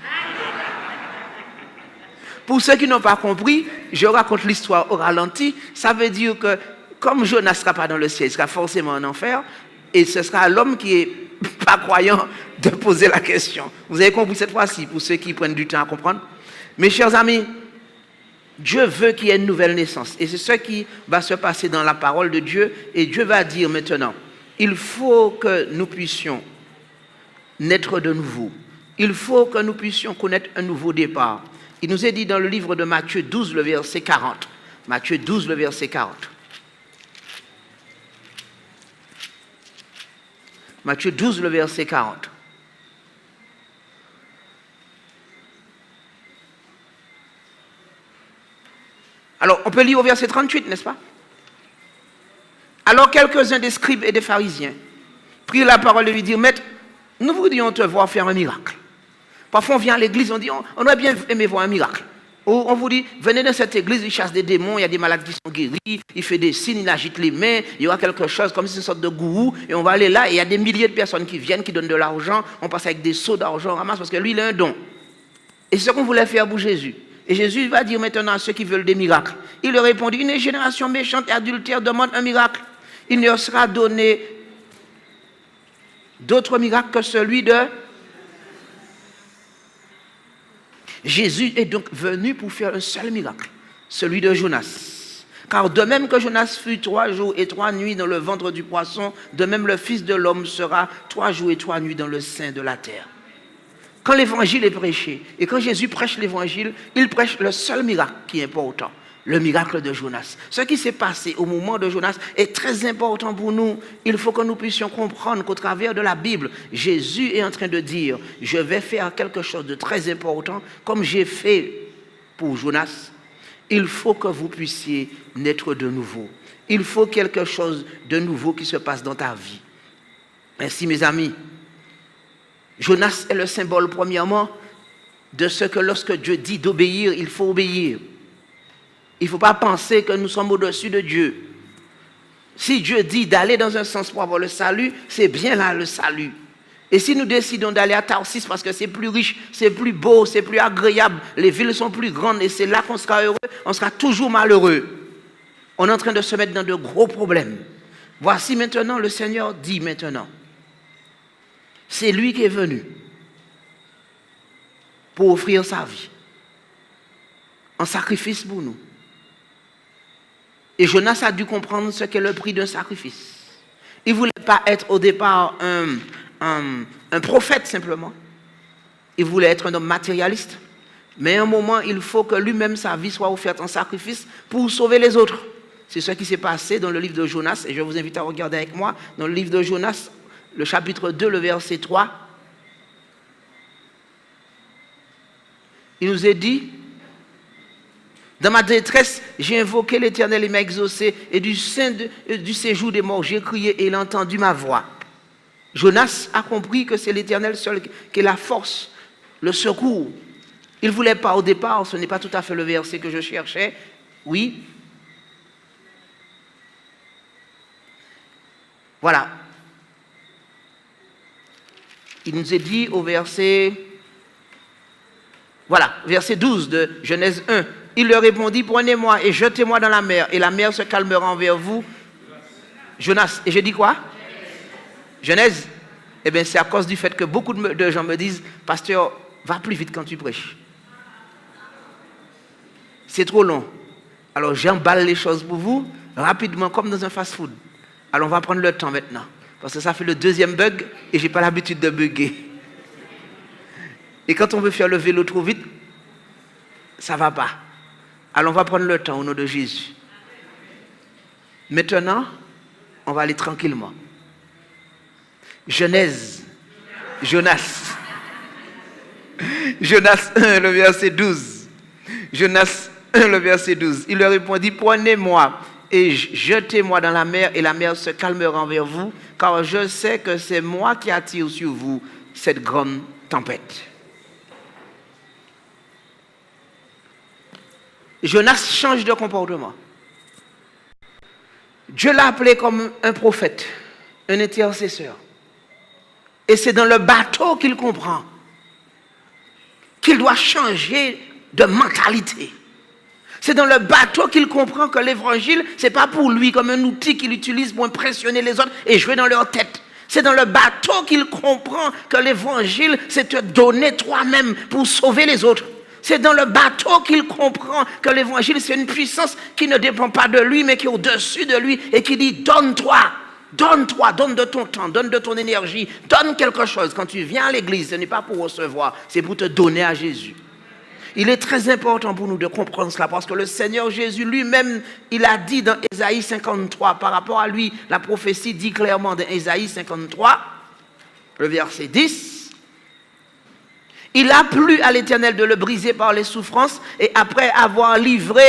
Pour ceux qui n'ont pas compris, je raconte l'histoire au ralenti. Ça veut dire que comme Jonas ne sera pas dans le ciel, il sera forcément en enfer. Et ce sera à l'homme qui n'est pas croyant de poser la question. Vous avez compris cette fois-ci, pour ceux qui prennent du temps à comprendre? Mes chers amis, Dieu veut qu'il y ait une nouvelle naissance. Et c'est ce qui va se passer dans la parole de Dieu. Et Dieu va dire maintenant, il faut que nous puissions naître de nouveau. Il faut que nous puissions connaître un nouveau départ. Il nous est dit dans le livre de Matthieu 12, le verset 40. Matthieu 12, le verset 40. Matthieu 12, le verset 40. Alors, on peut lire au verset 38, n'est-ce pas? Alors, quelques-uns des scribes et des pharisiens prirent la parole et lui dirent, Maître, nous voudrions te voir faire un miracle. Parfois, on vient à l'église, on dit, on aurait bien aimé voir un miracle. Ou on vous dit, venez dans cette église, il chasse des démons, il y a des malades qui sont guéris, il fait des signes, il agite les mains, il y aura quelque chose comme si c'est une sorte de gourou, et on va aller là, et il y a des milliers de personnes qui viennent, qui donnent de l'argent, on passe avec des seaux d'argent, on ramasse, parce que lui, il a un don. Et c'est ce qu'on voulait faire pour Jésus. Et Jésus va dire maintenant à ceux qui veulent des miracles. Il leur répondit, une génération méchante et adultère demande un miracle. Il ne sera donné d'autre miracle que celui de... Jésus est donc venu pour faire un seul miracle, celui de Jonas. Car de même que Jonas fut 3 jours et 3 nuits dans le ventre du poisson, de même le Fils de l'homme sera 3 jours et 3 nuits dans le sein de la terre. Quand l'évangile est prêché, et quand Jésus prêche l'évangile, il prêche le seul miracle qui est important, le miracle de Jonas. Ce qui s'est passé au moment de Jonas est très important pour nous. Il faut que nous puissions comprendre qu'au travers de la Bible, Jésus est en train de dire, je vais faire quelque chose de très important, comme j'ai fait pour Jonas. Il faut que vous puissiez naître de nouveau. Il faut quelque chose de nouveau qui se passe dans ta vie. Ainsi, mes amis, Jonas est le symbole, premièrement, de ce que lorsque Dieu dit d'obéir, il faut obéir. Il ne faut pas penser que nous sommes au-dessus de Dieu. Si Dieu dit d'aller dans un sens pour avoir le salut, c'est bien là le salut. Et si nous décidons d'aller à Tarsis parce que c'est plus riche, c'est plus beau, c'est plus agréable, les villes sont plus grandes et c'est là qu'on sera heureux, on sera toujours malheureux. On est en train de se mettre dans de gros problèmes. Voici maintenant, le Seigneur dit maintenant, c'est lui qui est venu pour offrir sa vie en sacrifice pour nous. Et Jonas a dû comprendre ce qu'est le prix d'un sacrifice. Il ne voulait pas être au départ un prophète simplement. Il voulait être un homme matérialiste. Mais à un moment, il faut que lui-même, sa vie soit offerte en sacrifice pour sauver les autres. C'est ce qui s'est passé dans le livre de Jonas. Et je vous invite à regarder avec moi dans le livre de Jonas, le chapitre 2, le verset 3. Il nous est dit, dans ma détresse, j'ai invoqué l'Éternel et m'a exaucé, et du sein du séjour des morts, j'ai crié et il a entendu ma voix. Jonas a compris que c'est l'Éternel seul qui est la force, le secours. Il ne voulait pas au départ, ce n'est pas tout à fait le verset que je cherchais, oui. Voilà. Il nous est dit au verset, voilà, verset 12 de Genèse 1. Il leur répondit, prenez-moi et jetez-moi dans la mer, et la mer se calmera envers vous. Jonas. Et j'ai dit quoi? Genèse. Eh bien, c'est à cause du fait que beaucoup de gens me disent, pasteur, va plus vite quand tu prêches. C'est trop long. Alors, j'emballe les choses pour vous, rapidement, comme dans un fast-food. Alors, on va prendre le temps maintenant. Parce que ça fait le deuxième bug et je n'ai pas l'habitude de bugger. Et quand on veut faire le vélo trop vite, ça ne va pas. Alors on va prendre le temps au nom de Jésus. Maintenant, on va aller tranquillement. Jonas 1, le verset 12. Jonas 1, le verset 12. Il leur répondit, prenez-moi et jetez-moi dans la mer, et la mer se calmera envers vous, car je sais que c'est moi qui attire sur vous cette grande tempête. Jonas change de comportement. Dieu l'a appelé comme un prophète, un intercesseur. Et c'est dans le bateau qu'il comprend qu'il doit changer de mentalité. C'est dans le bateau qu'il comprend que l'évangile, ce n'est pas pour lui comme un outil qu'il utilise pour impressionner les autres et jouer dans leur tête. C'est dans le bateau qu'il comprend que l'évangile, c'est te donner toi-même pour sauver les autres. C'est dans le bateau qu'il comprend que l'évangile, c'est une puissance qui ne dépend pas de lui, mais qui est au-dessus de lui et qui dit, donne-toi, donne de ton temps, donne de ton énergie, donne quelque chose. Quand tu viens à l'église, ce n'est pas pour recevoir, c'est pour te donner à Jésus. Il est très important pour nous de comprendre cela parce que le Seigneur Jésus lui-même, il a dit dans Ésaïe 53, par rapport à lui, la prophétie dit clairement dans Ésaïe 53, le verset 10, il a plu à l'Éternel de le briser par les souffrances et après avoir livré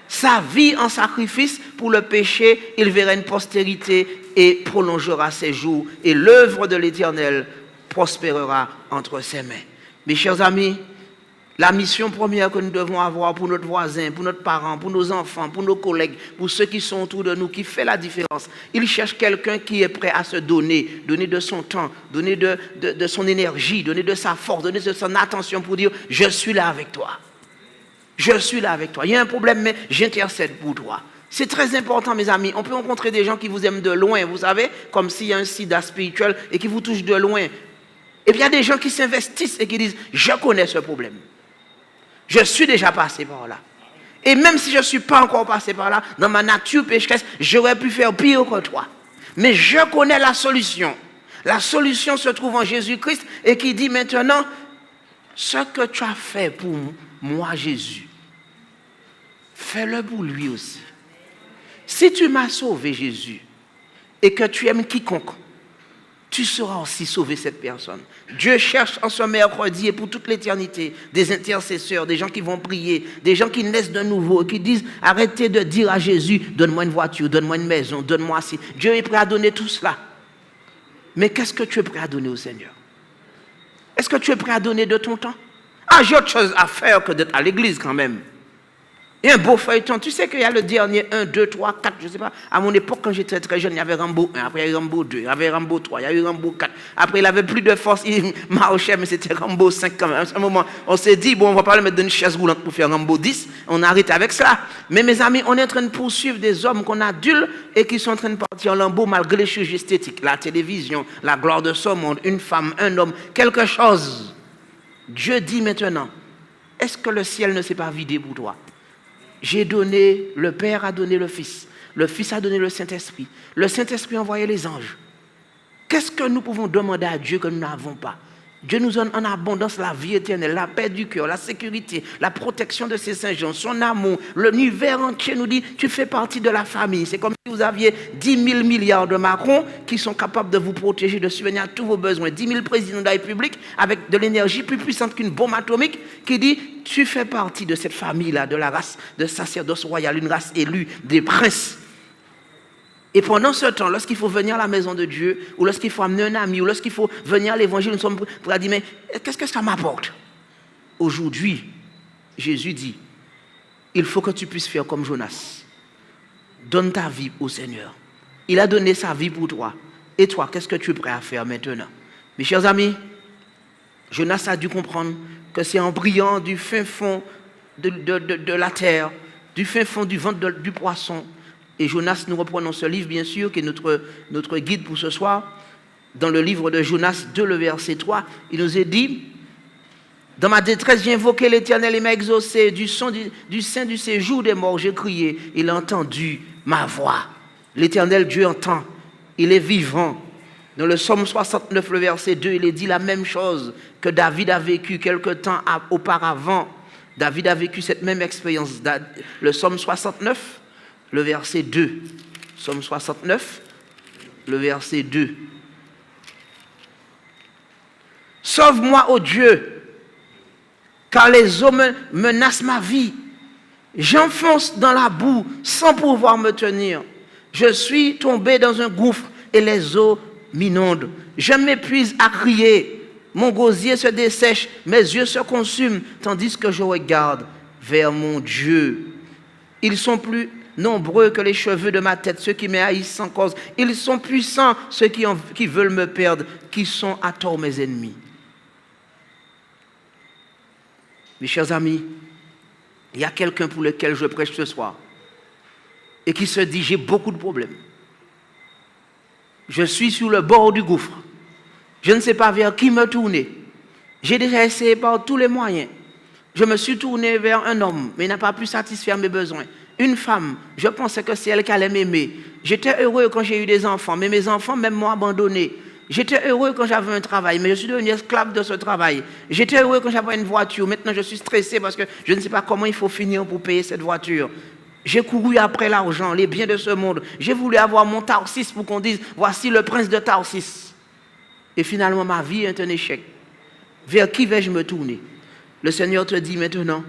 sa vie en sacrifice pour le péché, il verra une postérité et prolongera ses jours et l'œuvre de l'Éternel prospérera entre ses mains. Mes chers amis, la mission première que nous devons avoir pour notre voisin, pour notre parent, pour nos enfants, pour nos collègues, pour ceux qui sont autour de nous, qui fait la différence. Il cherche quelqu'un qui est prêt à se donner de son temps, donner de son énergie, donner de sa force, donner de son attention pour dire « Je suis là avec toi. Je suis là avec toi. Il y a un problème, mais j'intercède pour toi. » C'est très important, mes amis. On peut rencontrer des gens qui vous aiment de loin, vous savez, comme s'il y a un sida spirituel et qui vous touche de loin. Et puis il y a des gens qui s'investissent et qui disent « Je connais ce problème. Je suis déjà passé par là. Et même si je ne suis pas encore passé par là, dans ma nature pécheresse, j'aurais pu faire pire que toi. Mais je connais la solution. La solution se trouve en Jésus-Christ et qui dit maintenant, ce que tu as fait pour moi, Jésus, fais-le pour lui aussi. Si tu m'as sauvé, Jésus, et que tu aimes quiconque, tu sauras aussi sauver cette personne. Dieu cherche en ce mercredi et pour toute l'éternité des intercesseurs, des gens qui vont prier, des gens qui naissent de nouveau, qui disent arrêtez de dire à Jésus, donne-moi une voiture, donne-moi une maison, donne-moi ci. Dieu est prêt à donner tout cela. Mais qu'est-ce que tu es prêt à donner au Seigneur? Est-ce que tu es prêt à donner de ton temps? Ah, j'ai autre chose à faire que d'être à l'église quand même. Il y a un beau feuilleton. Tu sais qu'il y a le dernier 1, 2, 3, 4, je ne sais pas. À mon époque, quand j'étais très jeune, il y avait Rambo 1, après il y a eu Rambo 2, il y avait Rambo 3, il y a eu Rambo 4. Après, il avait plus de force, il marchait, mais c'était Rambo 5 quand même. À un moment, on s'est dit, bon, on ne va pas le mettre dans une chaise roulante pour faire Rambo 10. On arrête avec cela. Mais mes amis, on est en train de poursuivre des hommes qu'on adule et qui sont en train de partir en lambeaux malgré les chirurgies esthétiques, la télévision, la gloire de ce monde, une femme, un homme, quelque chose. Dieu dit maintenant, est-ce que le ciel ne s'est pas vidé pour toi? J'ai donné, le Père a donné le Fils a donné le Saint-Esprit a envoyé les anges. Qu'est-ce que nous pouvons demander à Dieu que nous n'avons pas? Dieu nous donne en abondance la vie éternelle, la paix du cœur, la sécurité, la protection de ses saints gens, son amour. L'univers entier nous dit, tu fais partie de la famille. C'est comme si vous aviez 10 000 milliards de Macron qui sont capables de vous protéger, de subvenir à tous vos besoins. 10 000 présidents de la République avec de l'énergie plus puissante qu'une bombe atomique qui dit, tu fais partie de cette famille-là, de la race de sacerdoce royal, une race élue, des princes. Et pendant ce temps, lorsqu'il faut venir à la maison de Dieu, ou lorsqu'il faut amener un ami, ou lorsqu'il faut venir à l'évangile, nous sommes prêts à dire, mais qu'est-ce que ça m'apporte? Aujourd'hui, Jésus dit, il faut que tu puisses faire comme Jonas. Donne ta vie au Seigneur. Il a donné sa vie pour toi. Et toi, qu'est-ce que tu es prêt à faire maintenant? Mes chers amis, Jonas a dû comprendre que c'est en brillant du fin fond de la terre, du fin fond du ventre du poisson. Et Jonas, nous reprenons ce livre, bien sûr, qui est notre guide pour ce soir. Dans le livre de Jonas 2, le verset 3, il nous est dit, « Dans ma détresse, j'ai invoqué l'Éternel et m'a exaucé. Du sein du séjour des morts, j'ai crié. Il a entendu ma voix. » L'Éternel Dieu entend. Il est vivant. Dans le psaume 69, le verset 2, il est dit la même chose que David a vécu quelque temps auparavant. David a vécu cette même expérience. Le psaume 69, le verset 2. Psaume 69, le verset 2. Sauve-moi, ô Dieu, car les hommes menacent ma vie. J'enfonce dans la boue sans pouvoir me tenir. Je suis tombé dans un gouffre et les eaux m'inondent. Je m'épuise à crier. Mon gosier se dessèche, mes yeux se consument, tandis que je regarde vers mon Dieu. Ils sont plus nombreux que les cheveux de ma tête, ceux qui me haïssent sans cause. Ils sont puissants, ceux qui veulent me perdre, qui sont à tort mes ennemis. Mes chers amis, il y a quelqu'un pour lequel je prêche ce soir et qui se dit, j'ai beaucoup de problèmes. Je suis sur le bord du gouffre. Je ne sais pas vers qui me tourner. J'ai déjà essayé par tous les moyens. Je me suis tourné vers un homme, mais il n'a pas pu satisfaire mes besoins. Une femme, je pensais que c'est elle qui allait m'aimer. J'étais heureux quand j'ai eu des enfants, mais mes enfants même m'ont abandonné. J'étais heureux quand j'avais un travail, mais je suis devenu esclave de ce travail. J'étais heureux quand j'avais une voiture. Maintenant, je suis stressé parce que je ne sais pas comment il faut finir pour payer cette voiture. J'ai couru après l'argent, les biens de ce monde. J'ai voulu avoir mon Tarsis pour qu'on dise, voici le prince de Tarsis. Et finalement, ma vie est un échec. Vers qui vais-je me tourner? Le Seigneur te dit maintenant,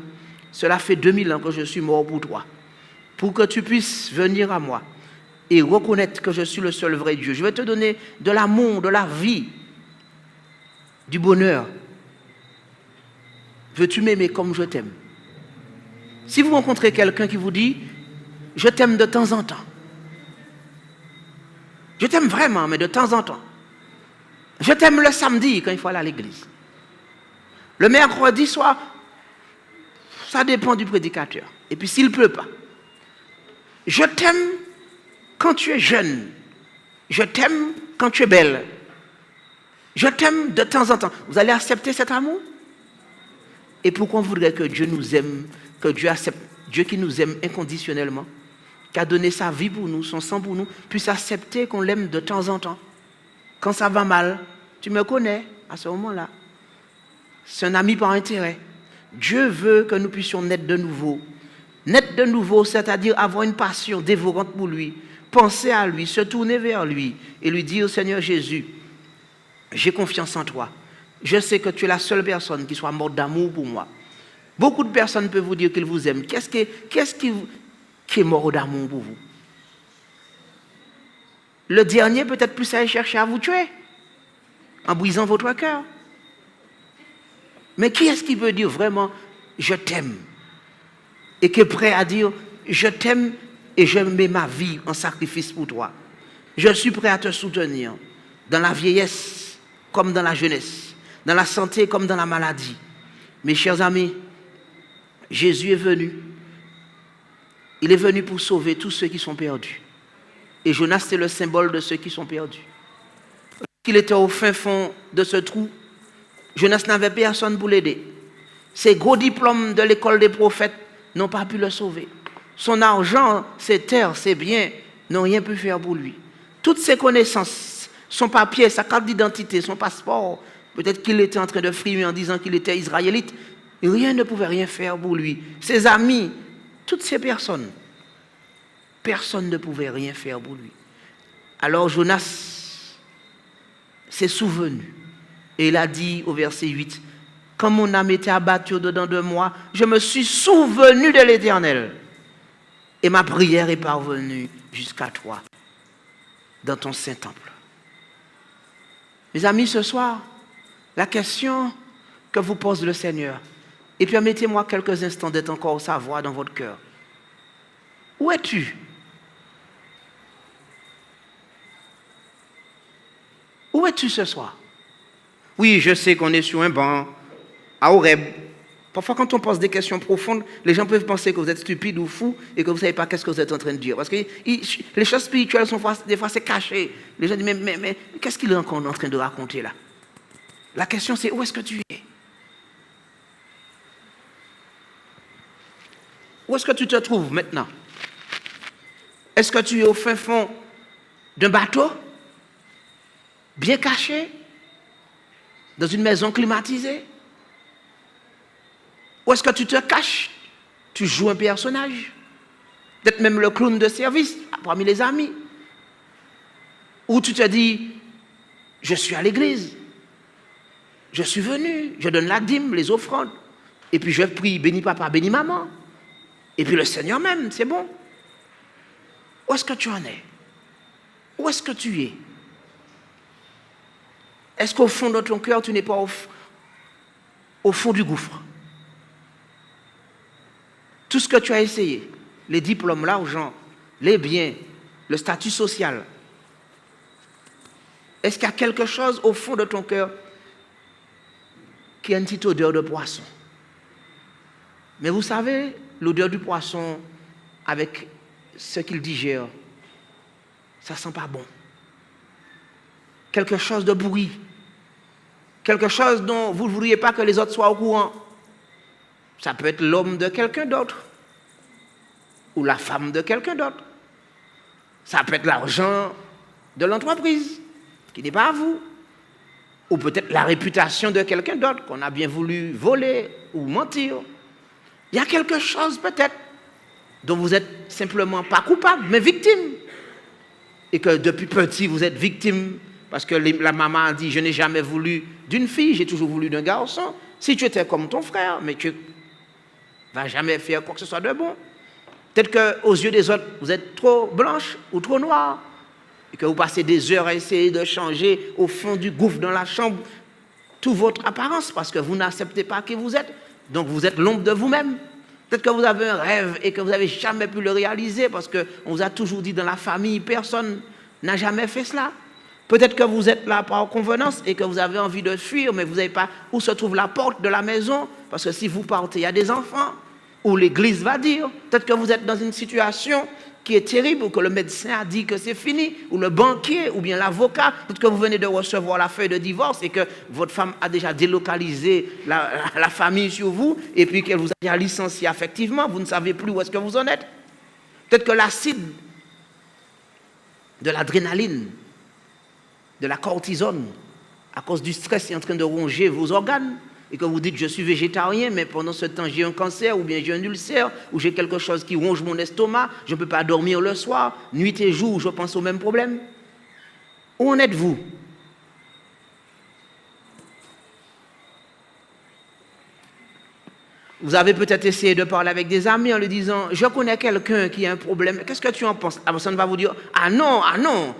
cela fait 2000 ans que je suis mort pour toi. Pour que tu puisses venir à moi et reconnaître que je suis le seul vrai Dieu. Je vais te donner de l'amour, de la vie, du bonheur. Veux-tu m'aimer comme je t'aime? Si vous rencontrez quelqu'un qui vous dit, je t'aime de temps en temps. Je t'aime vraiment, mais de temps en temps. Je t'aime le samedi quand il faut aller à l'église. Le mercredi soir, ça dépend du prédicateur. Et puis s'il ne pleut pas. Je t'aime quand tu es jeune. Je t'aime quand tu es belle. Je t'aime de temps en temps. Vous allez accepter cet amour? Et pourquoi on voudrait que Dieu nous aime, que Dieu accepte, Dieu qui nous aime inconditionnellement, qui a donné sa vie pour nous, son sang pour nous, puisse accepter qu'on l'aime de temps en temps? Quand ça va mal, tu me connais à ce moment-là. C'est un ami par intérêt. Dieu veut que nous puissions naître de nouveau. Naître de nouveau, c'est-à-dire avoir une passion dévorante pour lui, penser à lui, se tourner vers lui et lui dire, Seigneur Jésus, j'ai confiance en toi. Je sais que tu es la seule personne qui soit morte d'amour pour moi. Beaucoup de personnes peuvent vous dire qu'ils vous aiment. Qu'est-ce qui est mort d'amour pour vous? Le dernier peut-être plus à chercher à vous tuer, en brisant votre cœur. Mais qui est-ce qui veut dire vraiment, je t'aime? Et qui est prêt à dire, je t'aime et je mets ma vie en sacrifice pour toi. Je suis prêt à te soutenir dans la vieillesse comme dans la jeunesse, dans la santé comme dans la maladie. Mes chers amis, Jésus est venu. Il est venu pour sauver tous ceux qui sont perdus. Et Jonas, c'est le symbole de ceux qui sont perdus. Qu'il était au fin fond de ce trou, Jonas n'avait personne pour l'aider. Ses gros diplômes de l'école des prophètes n'ont pas pu le sauver. Son argent, ses terres, ses biens n'ont rien pu faire pour lui. Toutes ses connaissances, son papier, sa carte d'identité, son passeport, peut-être qu'il était en train de frimer en disant qu'il était israélite, rien ne pouvait rien faire pour lui. Ses amis, toutes ces personnes, personne ne pouvait rien faire pour lui. Alors Jonas s'est souvenu et il a dit au verset 8, quand mon âme était abattue au-dedans de moi, je me suis souvenu de l'Éternel et ma prière est parvenue jusqu'à toi dans ton saint temple. Mes amis, ce soir, la question que vous pose le Seigneur, et permettez-moi quelques instants d'être encore sa voix dans votre cœur. Où es-tu? Où es-tu ce soir? Oui, je sais qu'on est sur un banc, à Horeb. Parfois, quand on pose des questions profondes, les gens peuvent penser que vous êtes stupide ou fou et que vous ne savez pas qu'est-ce que vous êtes en train de dire. Parce que les choses spirituelles sont des fois c'est caché. Les gens disent, mais qu'est-ce qu'il est encore en train de raconter là? La question c'est, où est-ce que tu es? Où est-ce que tu te trouves maintenant? Est-ce que tu es au fin fond d'un bateau, bien caché, dans une maison climatisée? Ou est-ce que tu te caches? Tu joues un personnage? Peut-être même le clown de service parmi les amis. Ou tu te dis, je suis à l'église, je suis venu, je donne la dîme, les offrandes, et puis je prie, bénis papa, bénis maman, et puis le Seigneur même, c'est bon. Où est-ce que tu en es? Où est-ce que tu es? Est-ce qu'au fond de ton cœur, tu n'es pas au fond du gouffre? Tout ce que tu as essayé, les diplômes, l'argent, les biens, le statut social, est-ce qu'il y a quelque chose au fond de ton cœur qui a une petite odeur de poisson? Mais vous savez, l'odeur du poisson avec ce qu'il digère, ça sent pas bon. Quelque chose de pourri. Quelque chose dont vous ne voudriez pas que les autres soient au courant. Ça peut être l'homme de quelqu'un d'autre ou la femme de quelqu'un d'autre. Ça peut être l'argent de l'entreprise qui n'est pas à vous. Ou peut-être la réputation de quelqu'un d'autre qu'on a bien voulu voler ou mentir. Il y a quelque chose peut-être dont vous n'êtes simplement pas coupable, mais victime. Et que depuis petit, vous êtes victime parce que la maman a dit « Je n'ai jamais voulu d'une fille, j'ai toujours voulu d'un garçon. Si tu étais comme ton frère, mais tu ne vas jamais faire quoi que ce soit de bon. Peut-être qu'aux yeux des autres, vous êtes trop blanche ou trop noire. Et que vous passez des heures à essayer de changer au fond du gouffre dans la chambre toute votre apparence parce que vous n'acceptez pas qui vous êtes. Donc vous êtes l'ombre de vous-même. Peut-être que vous avez un rêve et que vous n'avez jamais pu le réaliser parce qu'on vous a toujours dit dans la famille, personne n'a jamais fait cela. Peut-être que vous êtes là par convenance et que vous avez envie de fuir, mais vous n'avez pas où se trouve la porte de la maison parce que si vous partez, il y a des enfants, ou l'église va dire. Peut-être que vous êtes dans une situation qui est terrible, ou que le médecin a dit que c'est fini, ou le banquier, ou bien l'avocat, peut-être que vous venez de recevoir la feuille de divorce et que votre femme a déjà délocalisé la famille sur vous, et puis qu'elle vous a déjà licencié affectivement, vous ne savez plus où est-ce que vous en êtes. Peut-être que l'acide de l'adrénaline, de la cortisone, à cause du stress, est en train de ronger vos organes, et que vous dites je suis végétarien, mais pendant ce temps j'ai un cancer, ou bien j'ai un ulcère, ou j'ai quelque chose qui ronge mon estomac, je ne peux pas dormir le soir, nuit et jour, je pense au même problème. Où en êtes-vous? Vous avez peut-être essayé de parler avec des amis en lui disant je connais quelqu'un qui a un problème, qu'est-ce que tu en penses? La personne va vous dire ah non,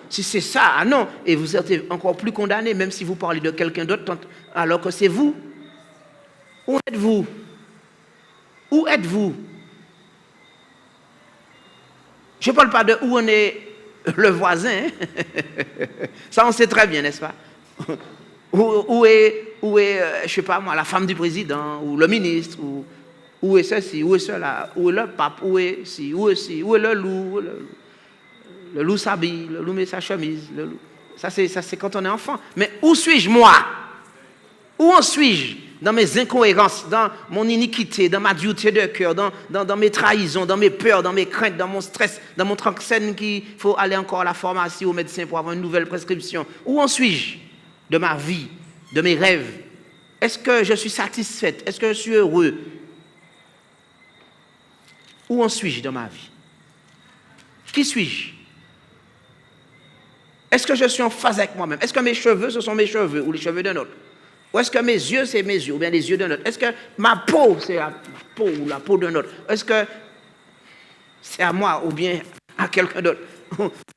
si c'est ça, ah non, et vous êtes encore plus condamné, même si vous parlez de quelqu'un d'autre, alors que c'est vous. Où êtes-vous? Où êtes-vous? Je ne parle pas de où on est le voisin. Ça, on sait très bien, n'est-ce pas? Où est je ne sais pas moi, la femme du président, ou le ministre, ou où est ceci, où est cela, où est le pape, où est ci, où est le loup? Le loup s'habille, le loup met sa chemise. Le loup. Ça, c'est quand on est enfant. Mais où suis-je, moi? Où en suis-je? Dans mes incohérences, dans mon iniquité, dans ma dureté de cœur, dans mes trahisons, dans mes peurs, dans mes craintes, dans mon stress, dans mon tranxène qu'il faut aller encore à la pharmacie, au médecin pour avoir une nouvelle prescription. Où en suis-je de ma vie, de mes rêves? Est-ce que je suis satisfaite? Est-ce que je suis heureux? Où en suis-je dans ma vie? Qui suis-je? Est-ce que je suis en phase avec moi-même? Est-ce que mes cheveux, ce sont mes cheveux ou les cheveux d'un autre? Ou est-ce que mes yeux, c'est mes yeux, ou bien les yeux d'un autre? Est-ce que ma peau, c'est la peau ou la peau d'un autre? Est-ce que c'est à moi ou bien à quelqu'un d'autre?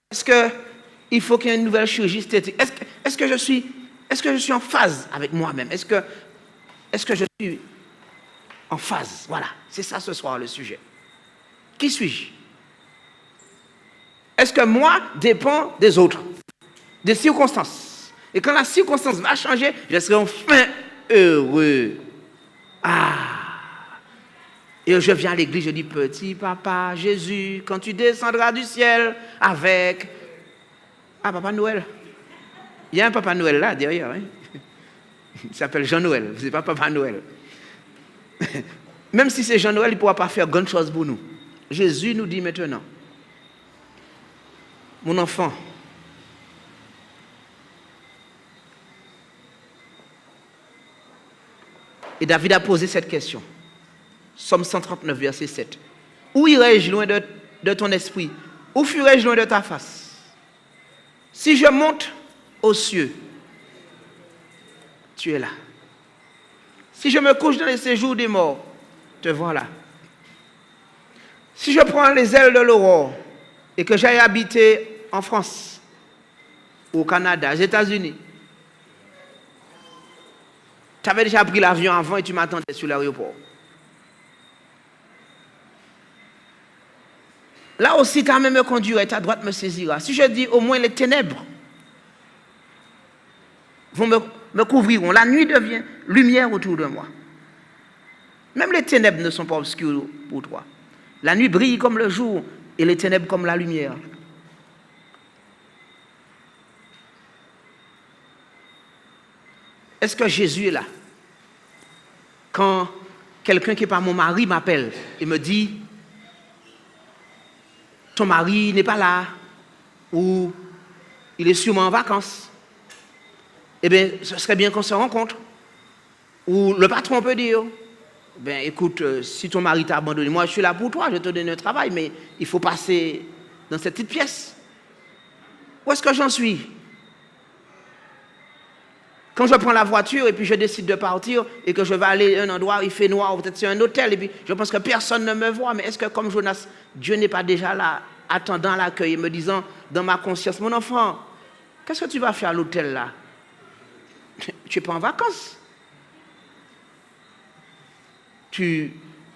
Est-ce qu'il faut qu'il y ait une nouvelle chirurgie esthétique? Est-ce que je suis en phase avec moi-même? Est-ce que je suis en phase? Voilà, c'est ça ce soir le sujet. Qui suis-je? Est-ce que moi dépend des autres, des circonstances? Et quand la circonstance va changer, je serai enfin heureux. Et je viens à l'église, je dis, petit papa Jésus, quand tu descendras du ciel avec... Papa Noël. Il y a un Papa Noël là, derrière. Hein? Il s'appelle Jean-Noël, ce n'est pas Papa Noël. Même si c'est Jean-Noël, il ne pourra pas faire grande chose pour nous. Jésus nous dit maintenant, mon enfant, et David a posé cette question. Somme 139, verset 7. Où irai-je loin de ton esprit? Où fuirai-je loin de ta face? Si je monte aux cieux, tu es là. Si je me couche dans les séjours des morts, te voilà. Si je prends les ailes de l'aurore et que j'aille habiter en France, au Canada, aux États-Unis, tu avais déjà pris l'avion avant et tu m'attendais sur l'aéroport. Là aussi, ta main me conduira et ta droite me saisira. Si je dis au moins les ténèbres vont me couvriront, la nuit devient lumière autour de moi. Même les ténèbres ne sont pas obscures pour toi. La nuit brille comme le jour et les ténèbres comme la lumière. Est-ce que Jésus est là? Quand quelqu'un qui n'est pas mon mari m'appelle et me dit, ton mari n'est pas là, ou il est sûrement en vacances, eh bien, ce serait bien qu'on se rencontre. Ou le patron peut dire, ben écoute, si ton mari t'a abandonné, moi je suis là pour toi, je vais te donner un travail, mais il faut passer dans cette petite pièce. Où est-ce que j'en suis? Quand je prends la voiture et puis je décide de partir et que je vais aller à un endroit où il fait noir, ou peut-être c'est un hôtel, et puis je pense que personne ne me voit, mais est-ce que comme Jonas, Dieu n'est pas déjà là, attendant l'accueil et me disant dans ma conscience, mon enfant, qu'est-ce que tu vas faire à l'hôtel là? Tu n'es pas en vacances.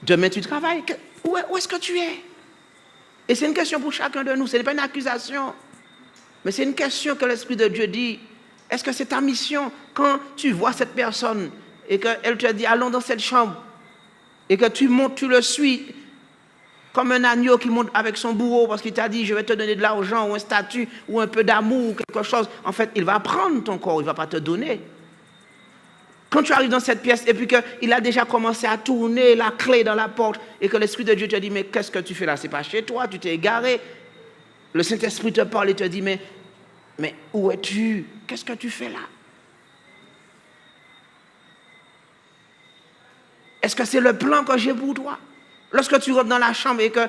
Demain tu travailles. Où est-ce que tu es? Et c'est une question pour chacun de nous, ce n'est pas une accusation, mais c'est une question que l'Esprit de Dieu dit. Est-ce que c'est ta mission quand tu vois cette personne et qu'elle te dit allons dans cette chambre et que tu montes, tu le suis comme un agneau qui monte avec son bourreau parce qu'il t'a dit je vais te donner de l'argent ou un statut ou un peu d'amour ou quelque chose. En fait, il va prendre ton corps, il ne va pas te donner. Quand tu arrives dans cette pièce et puis qu'il a déjà commencé à tourner la clé dans la porte et que l'Esprit de Dieu te dit mais qu'est-ce que tu fais là? C'est pas chez toi, tu t'es égaré. Le Saint-Esprit te parle et te dit mais où es-tu? Qu'est-ce que tu fais là? Est-ce que c'est le plan que j'ai pour toi? Lorsque tu rentres dans la chambre et que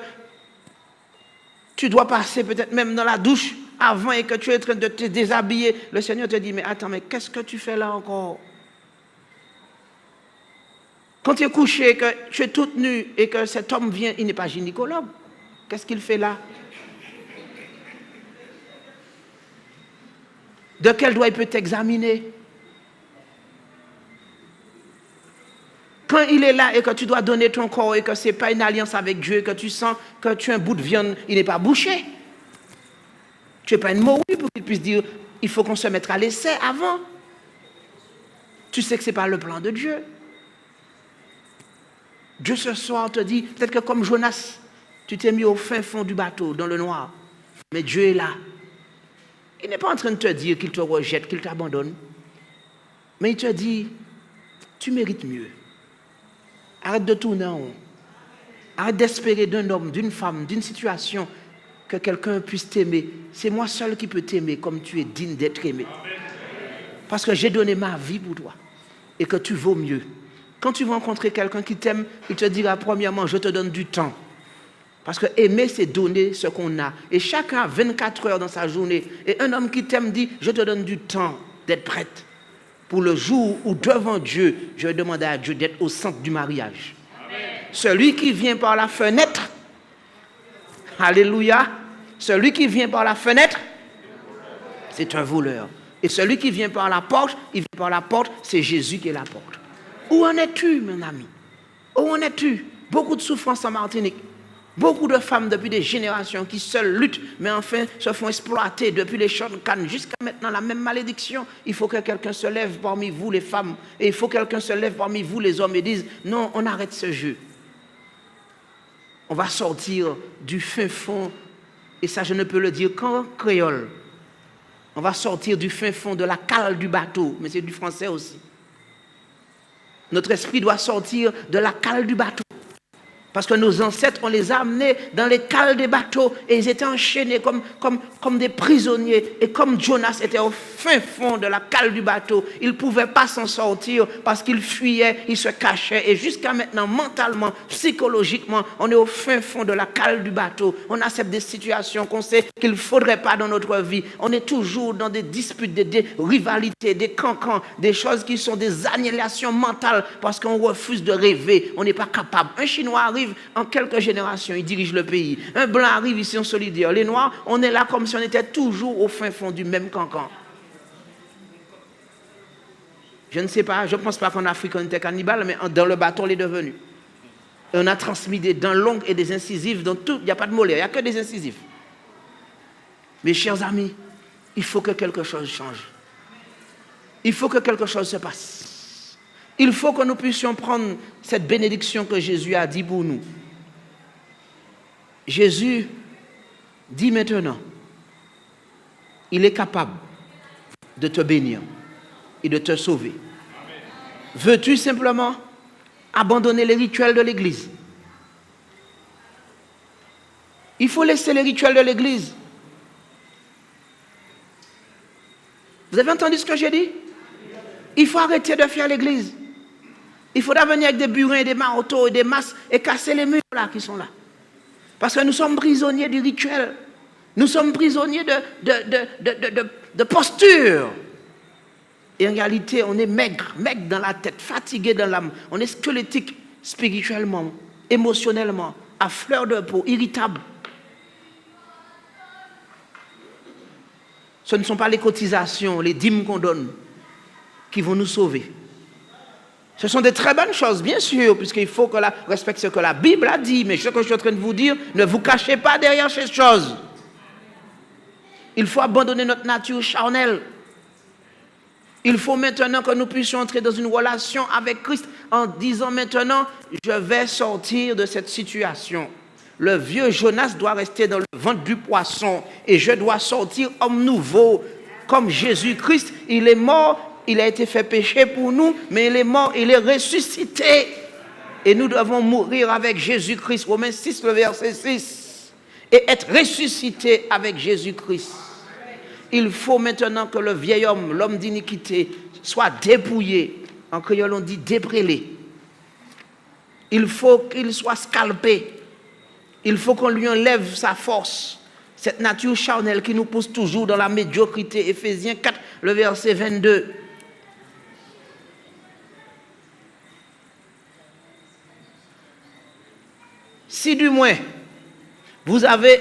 tu dois passer peut-être même dans la douche avant et que tu es en train de te déshabiller, le Seigneur te dit, mais attends, mais qu'est-ce que tu fais là encore? Quand tu es couché et que tu es toute nue et que cet homme vient, il n'est pas gynécologue, qu'est-ce qu'il fait là? De quel doigt il peut t'examiner? Quand il est là et que tu dois donner ton corps et que ce n'est pas une alliance avec Dieu, que tu sens que tu es un bout de viande, il n'est pas bouché. Tu n'es pas une morue pour qu'il puisse dire, il faut qu'on se mette à l'essai avant. Tu sais que ce n'est pas le plan de Dieu. Dieu ce soir te dit, peut-être que comme Jonas, tu t'es mis au fin fond du bateau, dans le noir, mais Dieu est là. Il n'est pas en train de te dire qu'il te rejette, qu'il t'abandonne. Mais il te dit, tu mérites mieux. Arrête de tourner en rond. Arrête d'espérer d'un homme, d'une femme, d'une situation que quelqu'un puisse t'aimer. C'est moi seul qui peux t'aimer comme tu es digne d'être aimé. Parce que j'ai donné ma vie pour toi. Et que tu vaux mieux. Quand tu vas rencontrer quelqu'un qui t'aime, il te dira premièrement, je te donne du temps. Parce que aimer, c'est donner ce qu'on a. Et chacun a 24 heures dans sa journée. Et un homme qui t'aime dit, je te donne du temps d'être prête. Pour le jour où devant Dieu, je vais demander à Dieu d'être au centre du mariage. Amen. Celui qui vient par la fenêtre, alléluia, celui qui vient par la fenêtre, c'est un voleur. Et celui qui vient par la porte, il vient par la porte, c'est Jésus qui est la porte. Où en es-tu, mon ami? Où en es-tu? Beaucoup de souffrance en Martinique. Beaucoup de femmes depuis des générations qui seules luttent, mais enfin se font exploiter depuis les champs de Cannes jusqu'à maintenant la même malédiction. Il faut que quelqu'un se lève parmi vous les femmes et il faut que quelqu'un se lève parmi vous les hommes et dise non, on arrête ce jeu. On va sortir du fin fond, et ça je ne peux le dire qu'en créole. On va sortir du fin fond de la cale du bateau, mais c'est du français aussi. Notre esprit doit sortir de la cale du bateau. Parce que nos ancêtres, on les a amenés dans les cales des bateaux et ils étaient enchaînés comme des prisonniers. Et comme Jonas était au fin fond de la cale du bateau, il ne pouvait pas s'en sortir parce qu'il fuyait, il se cachait. Et jusqu'à maintenant, mentalement, psychologiquement, on est au fin fond de la cale du bateau. On accepte des situations qu'on sait qu'il ne faudrait pas dans notre vie. On est toujours dans des disputes, des rivalités, des cancans, des choses qui sont des annihilations mentales parce qu'on refuse de rêver. On n'est pas capable. Un Chinois arrive en quelques générations, il dirige le pays. Un blanc arrive ici en solidaire. Les noirs, on est là comme si on était toujours au fin fond du même cancan. Je ne sais pas, je ne pense pas qu'en Afrique on était cannibale, mais dans le bateau on est devenu. Et on a transmis des dents longues et des incisives dans tout. Il n'y a pas de molaires, il n'y a que des incisives. Mes chers amis, il faut que quelque chose change. Il faut que quelque chose se passe. Il faut que nous puissions prendre cette bénédiction que Jésus a dit pour nous. Jésus dit maintenant, il est capable de te bénir et de te sauver. Veux-tu simplement abandonner les rituels de l'Église. Il faut laisser les rituels de l'Église. Vous avez entendu ce que j'ai dit? Il faut arrêter de faire l'Église. Il faudra venir avec des burins, des marteaux et des masses et casser les murs là qui sont là. Parce que nous sommes prisonniers du rituel. Nous sommes prisonniers de posture. Et en réalité, on est maigre dans la tête, fatigué dans l'âme. On est squelettique spirituellement, émotionnellement, à fleur de peau, irritable. Ce ne sont pas les cotisations, les dîmes qu'on donne qui vont nous sauver. Ce sont des très bonnes choses, bien sûr, puisqu'il faut que respecte ce que la Bible a dit. Mais ce que je suis en train de vous dire, ne vous cachez pas derrière ces choses. Il faut abandonner notre nature charnelle. Il faut maintenant que nous puissions entrer dans une relation avec Christ en disant maintenant, je vais sortir de cette situation. Le vieux Jonas doit rester dans le ventre du poisson et je dois sortir homme nouveau. Comme Jésus-Christ, il est mort. Il a été fait péché pour nous, mais il est mort, il est ressuscité. Et nous devons mourir avec Jésus-Christ. Romains 6, le verset 6. Et être ressuscité avec Jésus-Christ. Il faut maintenant que le vieil homme, l'homme d'iniquité, soit dépouillé. En créole, on dit débrêlé. Il faut qu'il soit scalpé. Il faut qu'on lui enlève sa force. Cette nature charnelle qui nous pousse toujours dans la médiocrité. Éphésiens 4, le verset 22. Si du moins, vous avez,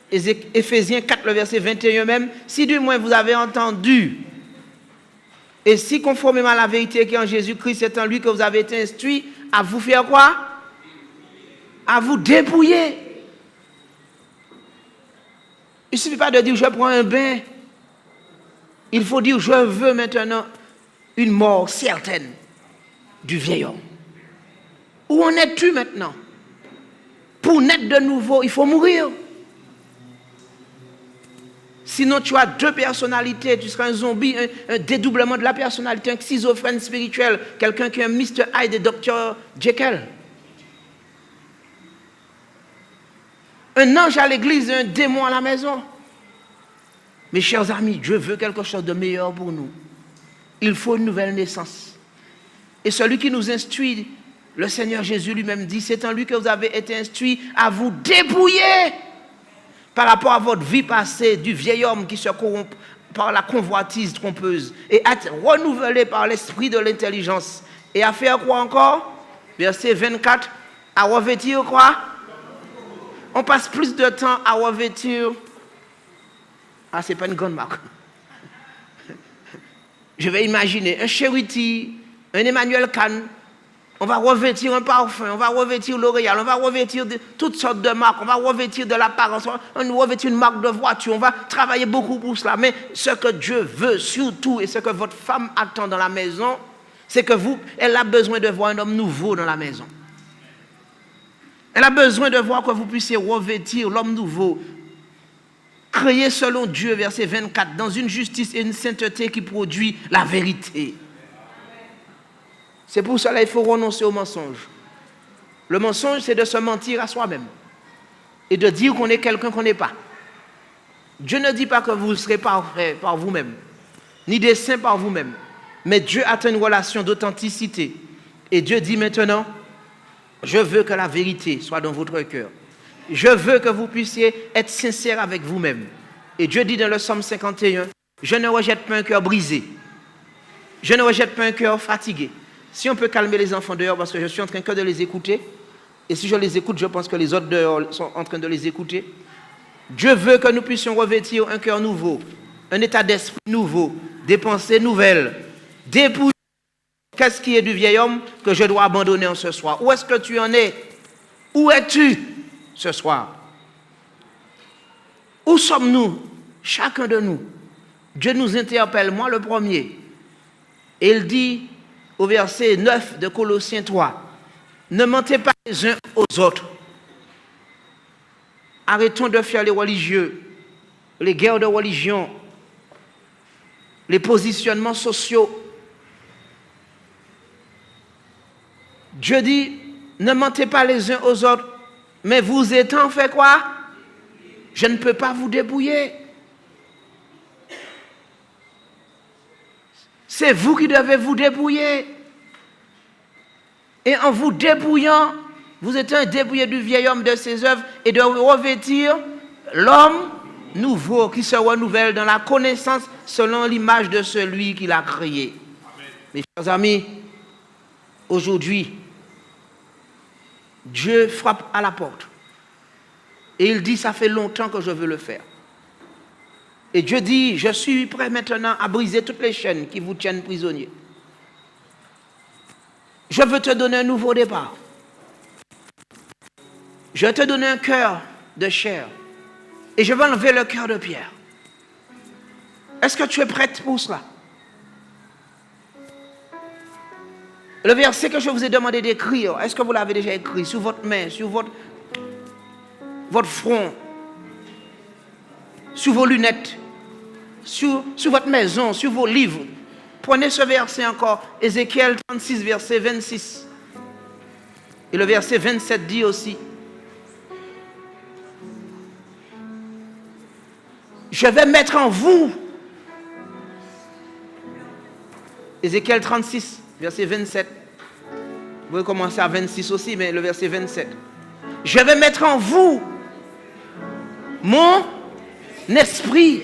Éphésiens 4, le verset 21 même, si du moins vous avez entendu, et si conformément à la vérité qui est en Jésus-Christ, c'est en lui que vous avez été instruit, à vous faire quoi? À vous dépouiller. Il ne suffit pas de dire je prends un bain. Il faut dire je veux maintenant une mort certaine du vieil homme. Où en es-tu maintenant? Pour naître de nouveau, il faut mourir. Sinon, tu as deux personnalités. Tu seras un zombie, un dédoublement de la personnalité, un schizophrène spirituel, quelqu'un qui est un Mr. Hyde et Dr. Jekyll. Un ange à l'église et un démon à la maison. Mes chers amis, Dieu veut quelque chose de meilleur pour nous. Il faut une nouvelle naissance. Et celui qui nous instruit, le Seigneur Jésus lui-même dit, c'est en lui que vous avez été instruits à vous dépouiller par rapport à votre vie passée du vieil homme qui se corrompt par la convoitise trompeuse et être renouvelé par l'esprit de l'intelligence. Et à faire quoi encore? Verset 24, à revêtir quoi? On passe plus de temps à revêtir. Ah, c'est pas une grande marque. Je vais imaginer un Cherity, un Emmanuel Kahn. On va revêtir un parfum, on va revêtir L'Oréal, on va revêtir toutes sortes de marques, on va revêtir de l'apparence, on va revêtir une marque de voiture, on va travailler beaucoup pour cela. Mais ce que Dieu veut surtout et ce que votre femme attend dans la maison, c'est que elle a besoin de voir un homme nouveau dans la maison. Elle a besoin de voir que vous puissiez revêtir l'homme nouveau, créé selon Dieu, verset 24, dans une justice et une sainteté qui produit la vérité. C'est pour cela qu'il faut renoncer au mensonge. Le mensonge, c'est de se mentir à soi-même et de dire qu'on est quelqu'un qu'on n'est pas. Dieu ne dit pas que vous serez parfait par vous-même, ni des saints par vous-même. Mais Dieu attend une relation d'authenticité. Et Dieu dit maintenant, je veux que la vérité soit dans votre cœur. Je veux que vous puissiez être sincère avec vous-même. Et Dieu dit dans le psaume 51, je ne rejette pas un cœur brisé. Je ne rejette pas un cœur fatigué. Si on peut calmer les enfants dehors, parce que je suis en train que de les écouter, et si je les écoute, je pense que les autres dehors sont en train de les écouter. Dieu veut que nous puissions revêtir un cœur nouveau, un état d'esprit nouveau, des pensées nouvelles, dépouiller. Qu'est-ce qui est du vieil homme que je dois abandonner en ce soir? Où est-ce que tu en es? Où es-tu ce soir? Où sommes-nous? Chacun de nous. Dieu nous interpelle, moi le premier. Et il dit au verset 9 de Colossiens 3, ne mentez pas les uns aux autres. Arrêtons de faire les religieux, les guerres de religion, les positionnements sociaux. Dieu Dieu dit, ne mentez pas les uns aux autres, mais vous étant fait quoi? Je ne peux pas vous débrouiller. C'est vous qui devez vous débrouiller. Et en vous débrouillant, vous êtes un débrouillé du vieil homme de ses œuvres et de revêtir l'homme nouveau qui se renouvelle dans la connaissance selon l'image de celui qui l'a créé. Amen. Mes chers amis, aujourd'hui, Dieu frappe à la porte. Et il dit, ça fait longtemps que je veux le faire. Et Dieu dit, je suis prêt maintenant à briser toutes les chaînes qui vous tiennent prisonniers. Je veux te donner un nouveau départ. Je vais te donner un cœur de chair. Et je vais enlever le cœur de pierre. Est-ce que tu es prête pour cela? Le verset que je vous ai demandé d'écrire, est-ce que vous l'avez déjà écrit sur votre main, sur votre front, sur vos lunettes, sur votre maison, sur vos livres? Prenez ce verset encore, Ézéchiel 36, verset 26. Et le verset 27 dit aussi, je vais mettre en vous, Ézéchiel 36, verset 27. Vous pouvez commencer à 26 aussi, mais le verset 27. Je vais mettre en vous mon esprit.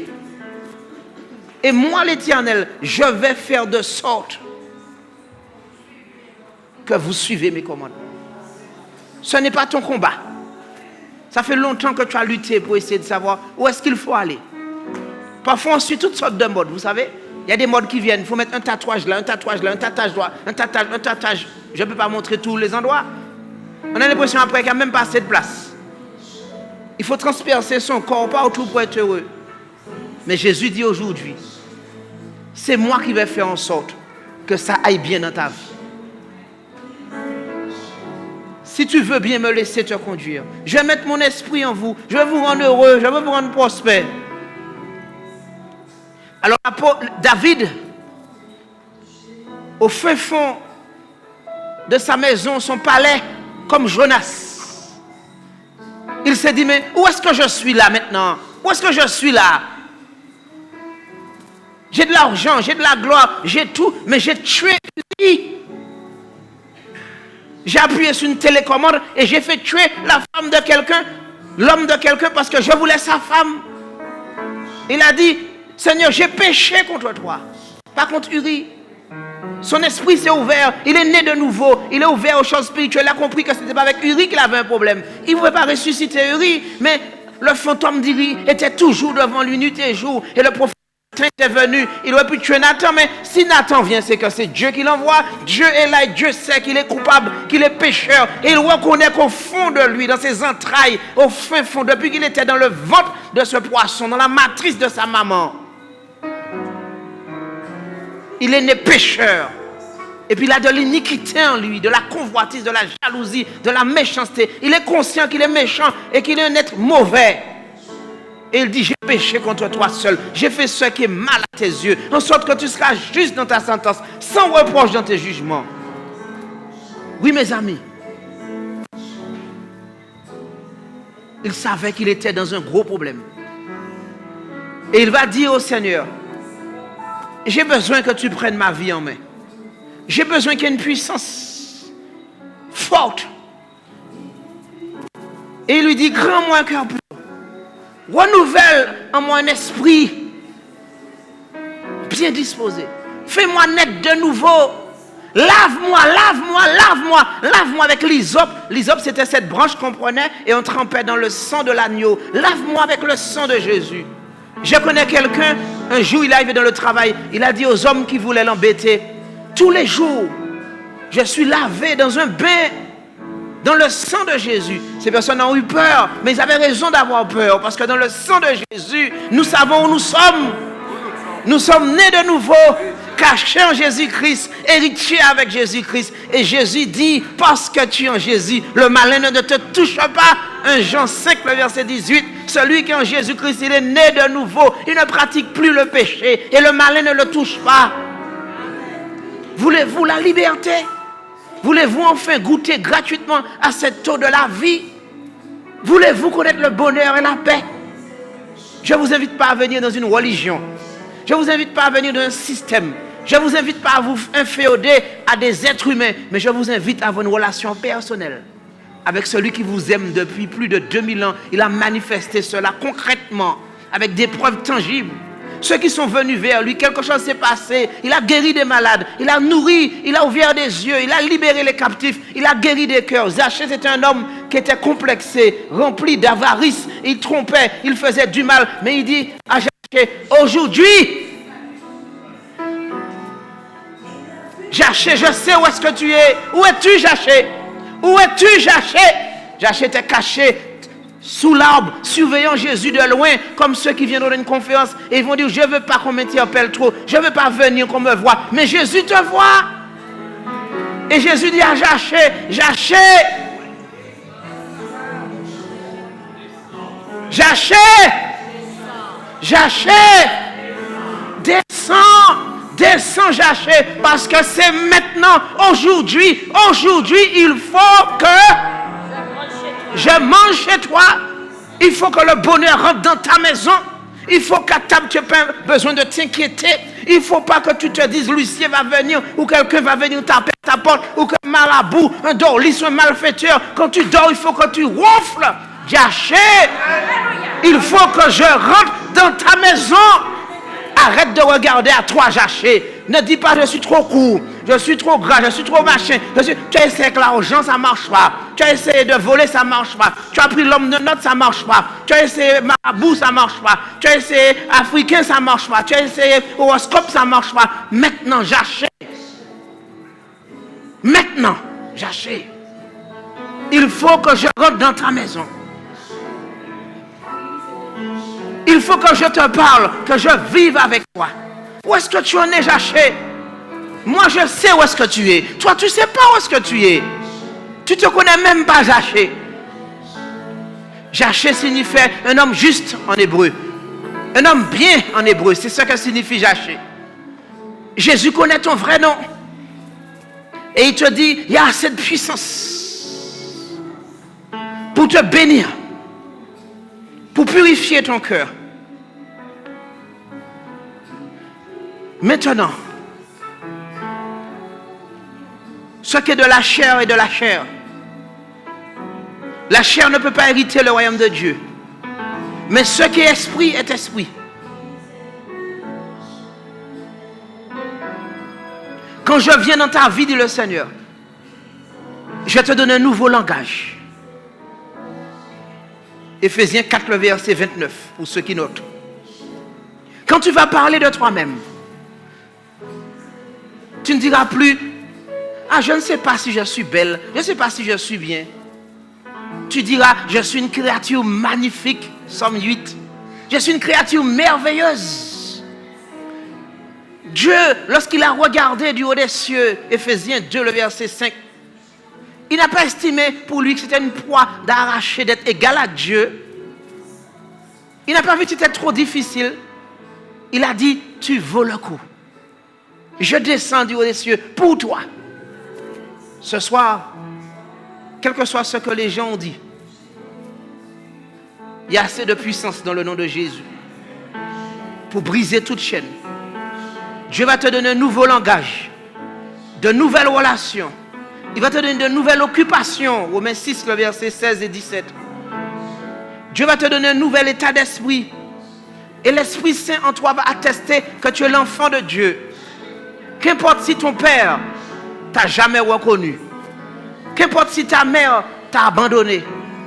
Et moi, l'Éternel, je vais faire de sorte que vous suivez mes commandements. Ce n'est pas ton combat. Ça fait longtemps que tu as lutté pour essayer de savoir où est-ce qu'il faut aller. Parfois, on suit toutes sortes de modes, vous savez. Il y a des modes qui viennent. Il faut mettre un tatouage là, un tatouage là, un tatouage droit, un tatouage. Je ne peux pas montrer tous les endroits. On a l'impression après qu'il n'y a même pas assez de place. Il faut transpercer son corps partout pour être heureux. Mais Jésus dit aujourd'hui, c'est moi qui vais faire en sorte que ça aille bien dans ta vie. Si tu veux bien me laisser te conduire, je vais mettre mon esprit en vous, je vais vous rendre heureux, je vais vous rendre prospère. Alors David, au fin fond de sa maison, son palais, comme Jonas, il s'est dit, mais où est-ce que je suis là maintenant? Où est-ce que je suis là? J'ai de l'argent, j'ai de la gloire, j'ai tout, mais j'ai tué lui. J'ai appuyé sur une télécommande et j'ai fait tuer la femme de quelqu'un, l'homme de quelqu'un, parce que je voulais sa femme. Il a dit, Seigneur, j'ai péché contre toi, pas contre Uri. Son esprit s'est ouvert, il est né de nouveau, il est ouvert aux choses spirituelles. Il a compris que ce n'était pas avec Uri qu'il avait un problème. Il ne pouvait pas ressusciter Uri, mais le fantôme d'Uri était toujours devant lui, nuit et jour. Et le prophète était venu, il aurait pu tuer Nathan, mais si Nathan vient, c'est que c'est Dieu qui l'envoie. Dieu est là et Dieu sait qu'il est coupable, qu'il est pécheur. Et il reconnaît qu'au fond de lui, dans ses entrailles, au fin fond, depuis qu'il était dans le ventre de ce poisson, dans la matrice de sa maman, il est né pécheur. Et puis il a de l'iniquité en lui, de la convoitise, de la jalousie, de la méchanceté. Il est conscient qu'il est méchant et qu'il est un être mauvais. Et il dit, j'ai péché contre toi seul. J'ai fait ce qui est mal à tes yeux, en sorte que tu seras juste dans ta sentence, sans reproche dans tes jugements. Oui, mes amis. Il savait qu'il était dans un gros problème. Et il va dire au Seigneur, j'ai besoin que tu prennes ma vie en main. J'ai besoin qu'il y ait une puissance forte. Et il lui dit, grand-moi un cœur pur. Renouvelle en moi un esprit bien disposé. Fais-moi naître de nouveau. Lave-moi, lave-moi, lave-moi. Lave-moi avec l'hysope. L'hysope, c'était cette branche qu'on prenait et on trempait dans le sang de l'agneau. Lave-moi avec le sang de Jésus. Je connais quelqu'un, un jour il est arrivé dans le travail, il a dit aux hommes qui voulaient l'embêter, tous les jours, je suis lavé dans un bain, dans le sang de Jésus. Ces personnes ont eu peur, mais ils avaient raison d'avoir peur, parce que dans le sang de Jésus, nous savons où nous sommes. Nous sommes nés de nouveau, cachés en Jésus-Christ, héritiers avec Jésus-Christ. Et Jésus dit, parce que tu es en Jésus, le malin ne te touche pas. 1 Jean 5, le verset 18, celui qui est en Jésus-Christ, il est né de nouveau. Il ne pratique plus le péché et le malin ne le touche pas. Voulez-vous la liberté? Voulez-vous enfin goûter gratuitement à cette eau de la vie? Voulez-vous connaître le bonheur et la paix? Je ne vous invite pas à venir dans une religion. Je ne vous invite pas à venir dans un système. Je ne vous invite pas à vous inféoder à des êtres humains. Mais je vous invite à avoir une relation personnelle avec celui qui vous aime depuis plus de 2000 ans. Il a manifesté cela concrètement, avec des preuves tangibles. Ceux qui sont venus vers lui, quelque chose s'est passé. Il a guéri des malades, il a nourri, il a ouvert des yeux, il a libéré les captifs, il a guéri des cœurs. Zachée, c'était un homme qui était complexé, rempli d'avarice. Il trompait, il faisait du mal. Mais il dit à Zachée, aujourd'hui, Zachée, je sais où est-ce que tu es. Où es-tu, Zachée? Où es-tu, Zachée? Zachée était caché sous l'arbre, surveillant Jésus de loin, comme ceux qui viennent dans une conférence et ils vont dire, je ne veux pas qu'on m'interpelle trop, je ne veux pas venir qu'on me voit, mais Jésus te voit. Et Jésus dit à Zachée, Zachée, Zachée, Zachée, descends Zachée, parce que c'est maintenant, aujourd'hui, il faut que je mange chez toi. Il faut que le bonheur rentre dans ta maison. Il faut qu'à table, tu n'aies pas besoin de t'inquiéter. Il ne faut pas que tu te dises, l'huissier va venir, ou quelqu'un va venir taper à ta porte, ou que marabout, un dorlis, un malfaiteur. Quand tu dors, il faut que tu ronfles. Zachée, il faut que je rentre dans ta maison. Arrête de regarder à toi, Zachée. Ne dis pas, je suis trop court, je suis trop gras, je suis trop machin. Tu as essayé avec l'argent, ça ne marche pas. Tu as essayé de voler, ça ne marche pas. Tu as pris l'homme de note, ça ne marche pas. Tu as essayé marabout, ça ne marche pas. Tu as essayé africain, ça ne marche pas. Tu as essayé horoscope, ça ne marche pas. Maintenant, Zachée. Maintenant, Zachée. Il faut que je rentre dans ta maison. Il faut que je te parle, que je vive avec toi. Où est-ce que tu en es, Zachée? Moi, je sais où est-ce que tu es. Toi, tu ne sais pas où est-ce que tu es. Tu ne te connais même pas, Zachée. Zachée signifie un homme juste en hébreu. Un homme bien en hébreu. C'est ce que signifie Zachée. Jésus connaît ton vrai nom. Et il te dit, il y a assez de puissance pour te bénir, pour purifier ton cœur. Maintenant, ce qui est de la chair est de la chair. La chair ne peut pas hériter le royaume de Dieu. Mais ce qui est esprit est esprit. Quand je viens dans ta vie, dit le Seigneur, je te donne un nouveau langage. Éphésiens 4, le verset 29, pour ceux qui notent. Quand tu vas parler de toi-même, tu ne diras plus, ah, je ne sais pas si je suis belle, je ne sais pas si je suis bien. Tu diras, je suis une créature magnifique, Somme 8. Je suis une créature merveilleuse. Dieu, lorsqu'il a regardé du haut des cieux, Éphésiens 2, le verset 5, il n'a pas estimé pour lui que c'était une proie d'arracher, d'être égal à Dieu. Il n'a pas vu que c'était trop difficile. Il a dit, tu vaux le coup. Je descends du haut des cieux pour toi. Ce soir, quel que soit ce que les gens ont dit, il y a assez de puissance dans le nom de Jésus pour briser toute chaîne. Dieu va te donner un nouveau langage, de nouvelles relations. Il va te donner de nouvelles occupations. Romains 6, le verset 16 et 17. Dieu va te donner un nouvel état d'esprit. Et l'Esprit Saint en toi va attester que tu es l'enfant de Dieu. Qu'importe si ton père t'a jamais reconnu. Qu'importe si ta mère t'a abandonné.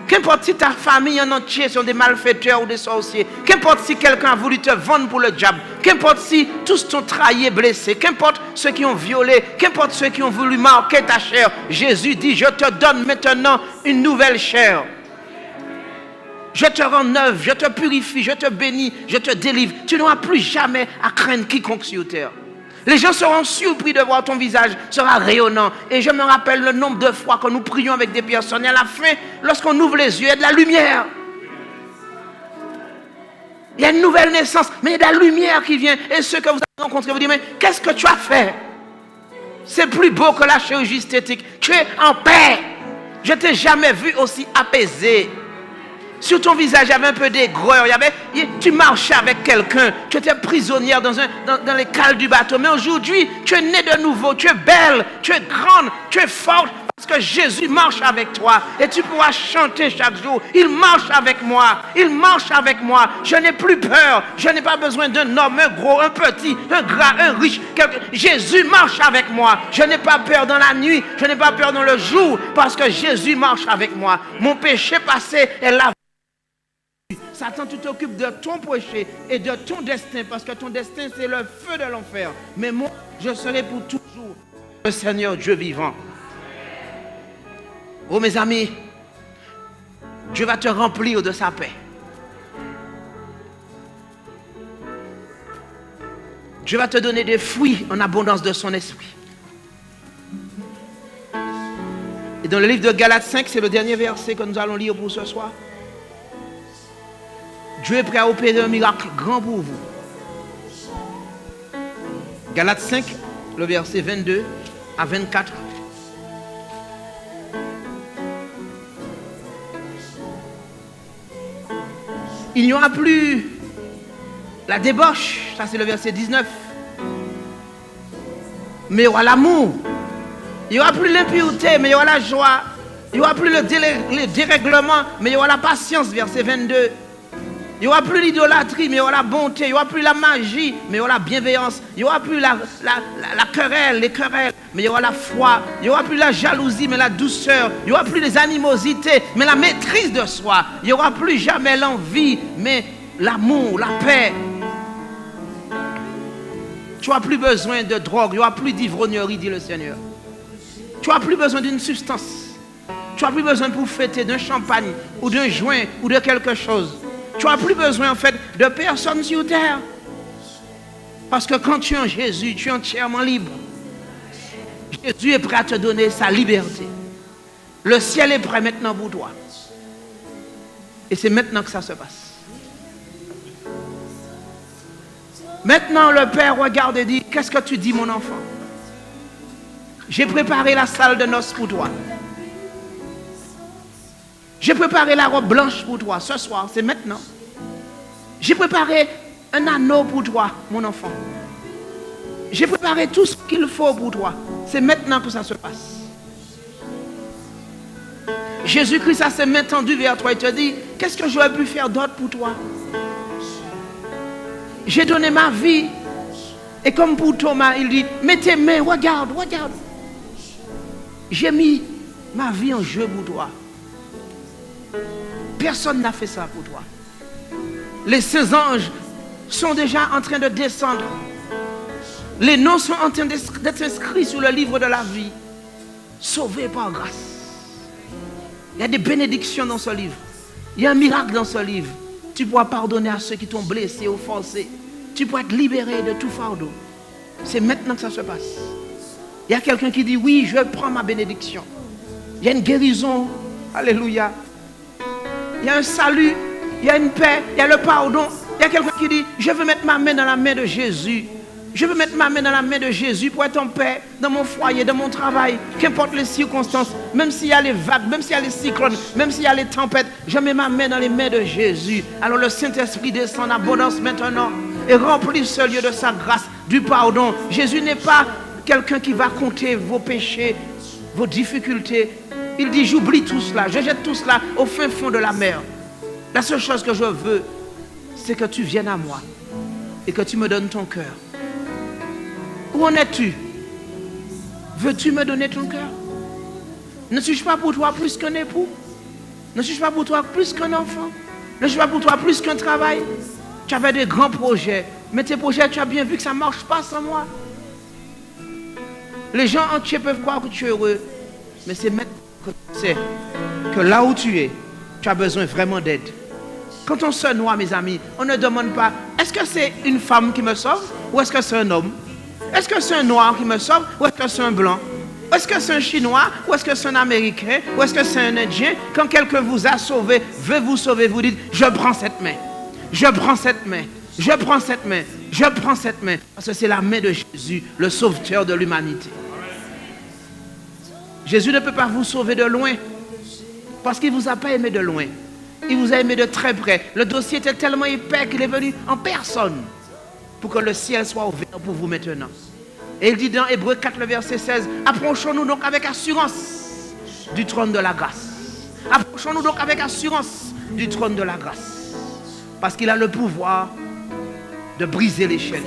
Qu'importe si ta famille en entier sont des malfaiteurs ou des sorciers. Qu'importe si quelqu'un a voulu te vendre pour le diable. Qu'importe si tous t'ont trahi et blessé. Qu'importe ceux qui ont violé. Qu'importe ceux qui ont voulu marquer ta chair. Jésus dit, je te donne maintenant une nouvelle chair. Je te rends neuve, je te purifie, je te bénis, je te délivre. Tu n'auras plus jamais à craindre quiconque sur terre. Les gens seront surpris de voir ton visage, sera rayonnant. Et je me rappelle le nombre de fois que nous prions avec des personnes. Et à la fin, lorsqu'on ouvre les yeux, il y a de la lumière. Il y a une nouvelle naissance, mais il y a de la lumière qui vient. Et ceux que vous avez rencontrés vous disent, mais qu'est-ce que tu as fait? C'est plus beau que la chirurgie esthétique. Tu es en paix. Je t'ai jamais vu aussi apaisé. Sur ton visage, il y avait un peu d'aigreur. Tu marchais avec quelqu'un. Tu étais prisonnière dans les cales du bateau. Mais aujourd'hui, tu es née de nouveau. Tu es belle, tu es grande, tu es forte. Parce que Jésus marche avec toi. Et tu pourras chanter chaque jour. Il marche avec moi. Il marche avec moi. Je n'ai plus peur. Je n'ai pas besoin d'un homme, un gros, un petit, un gras, un riche. Jésus marche avec moi. Je n'ai pas peur dans la nuit. Je n'ai pas peur dans le jour. Parce que Jésus marche avec moi. Mon péché passé est lavé. Satan, tu t'occupes de ton péché et de ton destin. Parce que ton destin, c'est le feu de l'enfer. Mais moi, je serai pour toujours le Seigneur Dieu vivant. Oh mes amis, Dieu va te remplir de sa paix. Dieu va te donner des fruits en abondance de son esprit. Et dans le livre de Galates 5, c'est le dernier verset que nous allons lire pour ce soir. Dieu est prêt à opérer un miracle grand pour vous. Galates 5, le verset 22 à 24. Il n'y aura plus la débauche, ça c'est le verset 19. Mais il y aura l'amour. Il n'y aura plus l'impureté, mais il y aura la joie. Il n'y aura plus le dérèglement, mais il y aura la patience, verset 22. Il n'y aura plus l'idolâtrie, mais il y aura la bonté. Il n'y aura plus la magie, mais il y aura la bienveillance. Il n'y aura plus la querelle, les querelles, mais il y aura la foi. Il n'y aura plus la jalousie, mais la douceur. Il n'y aura plus les animosités, mais la maîtrise de soi. Il n'y aura plus jamais l'envie, mais l'amour, la paix. Tu n'auras plus besoin de drogue, il n'y aura plus d'ivrognerie, dit le Seigneur. Tu n'auras plus besoin d'une substance. Tu n'auras plus besoin pour fêter d'un champagne, ou d'un joint, ou de quelque chose. Tu n'as plus besoin en fait de personne sur terre. Parce que quand tu es en Jésus, tu es entièrement libre. Jésus est prêt à te donner sa liberté. Le ciel est prêt maintenant pour toi. Et c'est maintenant que ça se passe. Maintenant le Père regarde et dit, qu'est-ce que tu dis mon enfant? J'ai préparé la salle de noces pour toi. J'ai préparé la robe blanche pour toi ce soir, c'est maintenant. J'ai préparé un anneau pour toi, mon enfant. J'ai préparé tout ce qu'il faut pour toi. C'est maintenant que ça se passe. Jésus-Christ a ses mains tendues vers toi et te dit, qu'est-ce que j'aurais pu faire d'autre pour toi? J'ai donné ma vie. Et comme pour Thomas, il dit, mets tes mains, regarde, regarde. J'ai mis ma vie en jeu pour toi. Personne n'a fait ça pour toi. Les saints anges sont déjà en train de descendre. Les noms sont en train d'être inscrits sur le livre de la vie. Sauvés par grâce. Il y a des bénédictions dans ce livre. Il y a un miracle dans ce livre. Tu pourras pardonner à ceux qui t'ont blessé, offensé. Tu pourras être libéré de tout fardeau. C'est maintenant que ça se passe. Il y a quelqu'un qui dit, oui, je prends ma bénédiction. Il y a une guérison. Alléluia. Il y a un salut, il y a une paix, il y a le pardon. Il y a quelqu'un qui dit, je veux mettre ma main dans la main de Jésus. Je veux mettre ma main dans la main de Jésus pour être en paix dans mon foyer, dans mon travail, qu'importe les circonstances, même s'il y a les vagues, même s'il y a les cyclones, même s'il y a les tempêtes, je mets ma main dans les mains de Jésus. Alors le Saint-Esprit descend en abondance maintenant et remplit ce lieu de sa grâce, du pardon. Jésus n'est pas quelqu'un qui va compter vos péchés, vos difficultés. Il dit, j'oublie tout cela, je jette tout cela au fin fond de la mer. La seule chose que je veux, c'est que tu viennes à moi et que tu me donnes ton cœur. Où en es-tu? Veux-tu me donner ton cœur? Ne suis-je pas pour toi plus qu'un époux? Ne suis-je pas pour toi plus qu'un enfant? Ne suis-je pas pour toi plus qu'un travail? Tu avais des grands projets, mais tes projets, tu as bien vu que ça ne marche pas sans moi. Les gens entiers peuvent croire que tu es heureux, mais c'est maintenant que tu sais que là où tu es, tu as besoin vraiment d'aide. Quand on se noie, mes amis, on ne demande pas, est-ce que c'est une femme qui me sauve ou est-ce que c'est un homme? Est-ce que c'est un noir qui me sauve ou est-ce que c'est un blanc? Est-ce que c'est un chinois ou est-ce que c'est un américain ou est-ce que c'est un indien? Quand quelqu'un vous a sauvé, veut vous sauver, vous dites, je prends cette main, je prends cette main, je prends cette main, je prends cette main. Parce que c'est la main de Jésus, le sauveteur de l'humanité. Jésus ne peut pas vous sauver de loin. Parce qu'il ne vous a pas aimé de loin. Il vous a aimé de très près. Le dossier était tellement épais qu'il est venu en personne pour que le ciel soit ouvert pour vous maintenant. Et il dit dans Hébreux 4, le verset 16, approchons-nous donc avec assurance du trône de la grâce. Approchons-nous donc avec assurance du trône de la grâce. Parce qu'il a le pouvoir de briser les chaînes.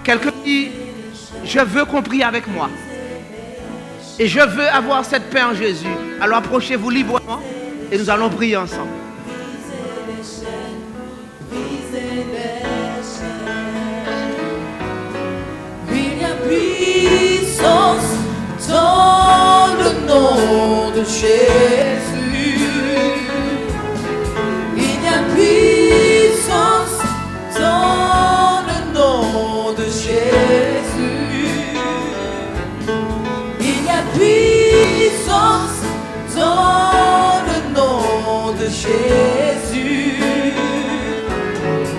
Quelqu'un dit, je veux qu'on prie avec moi. Et je veux avoir cette paix en Jésus. Alors approchez-vous librement et nous allons prier ensemble. Il y a puissance dans le nom de Jésus. Il y a puissance dans le nom de Jésus. Il y a puissance dans le nom de Jésus.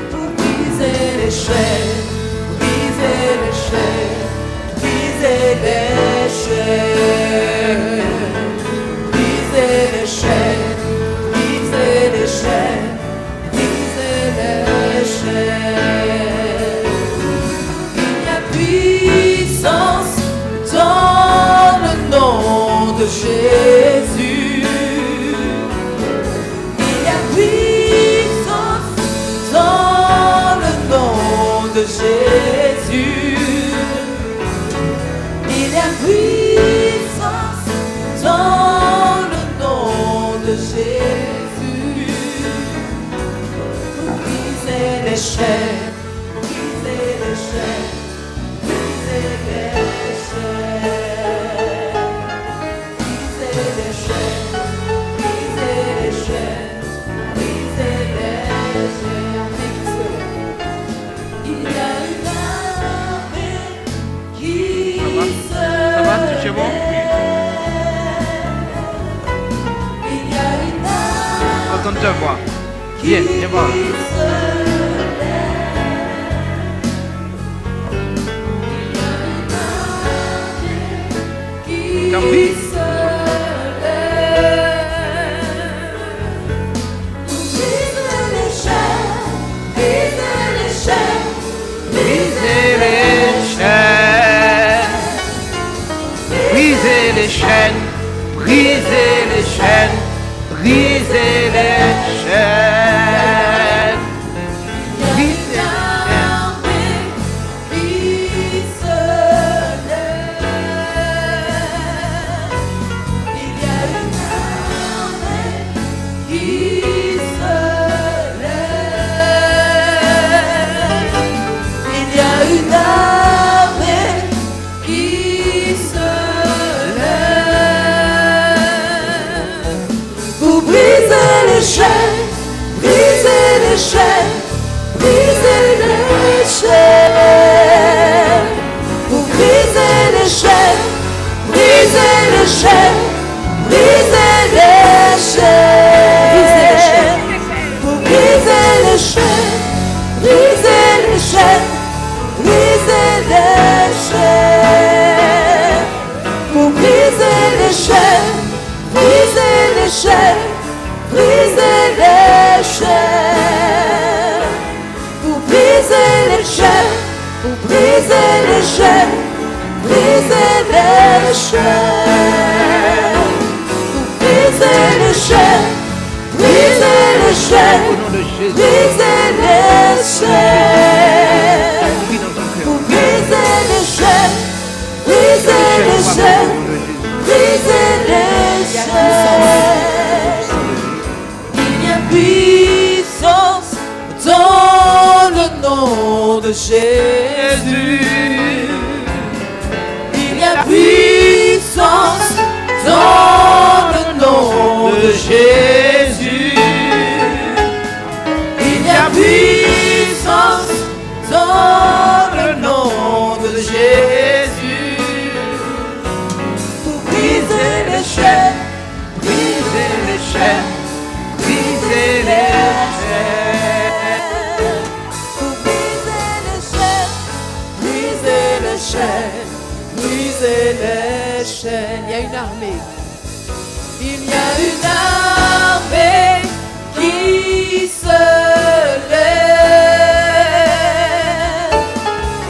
Pour briser les chaînes, briser les chaînes, briser les chaînes, briser les chaînes, briser les chaînes, briser les chaînes. Il y a puissance dans le nom de Jésus. Il y a puissance dans le nom de Jésus. Il y a puissance dans le nom de Jésus. Pour briser les chaînes, briser les chaînes, briser les chaînes, briser les chaînes, briser les chaînes, briser les chaînes. Il y a une armée qui se Ça va, tu es chez moi? Il y a une armée Entends ta voix. Viens, viens voir. T'as pris? Brisez les chaînes. Brisez les chaînes. Brisez les chaînes. Brisez les chaînes. Brisez au nom de Jésus. Prie dans ton cœur. Il y a puissance dans le nom de Jésus. Il y a puissance dans le nom de Jésus. Il y a puissance dans le nom de Jésus. Pour briser les chaînes, briser les chaînes, briser les chaînes. Pour briser les chaînes, briser les chaînes, briser les chaînes. Il y a une armée. Il y a une armée qui se lève.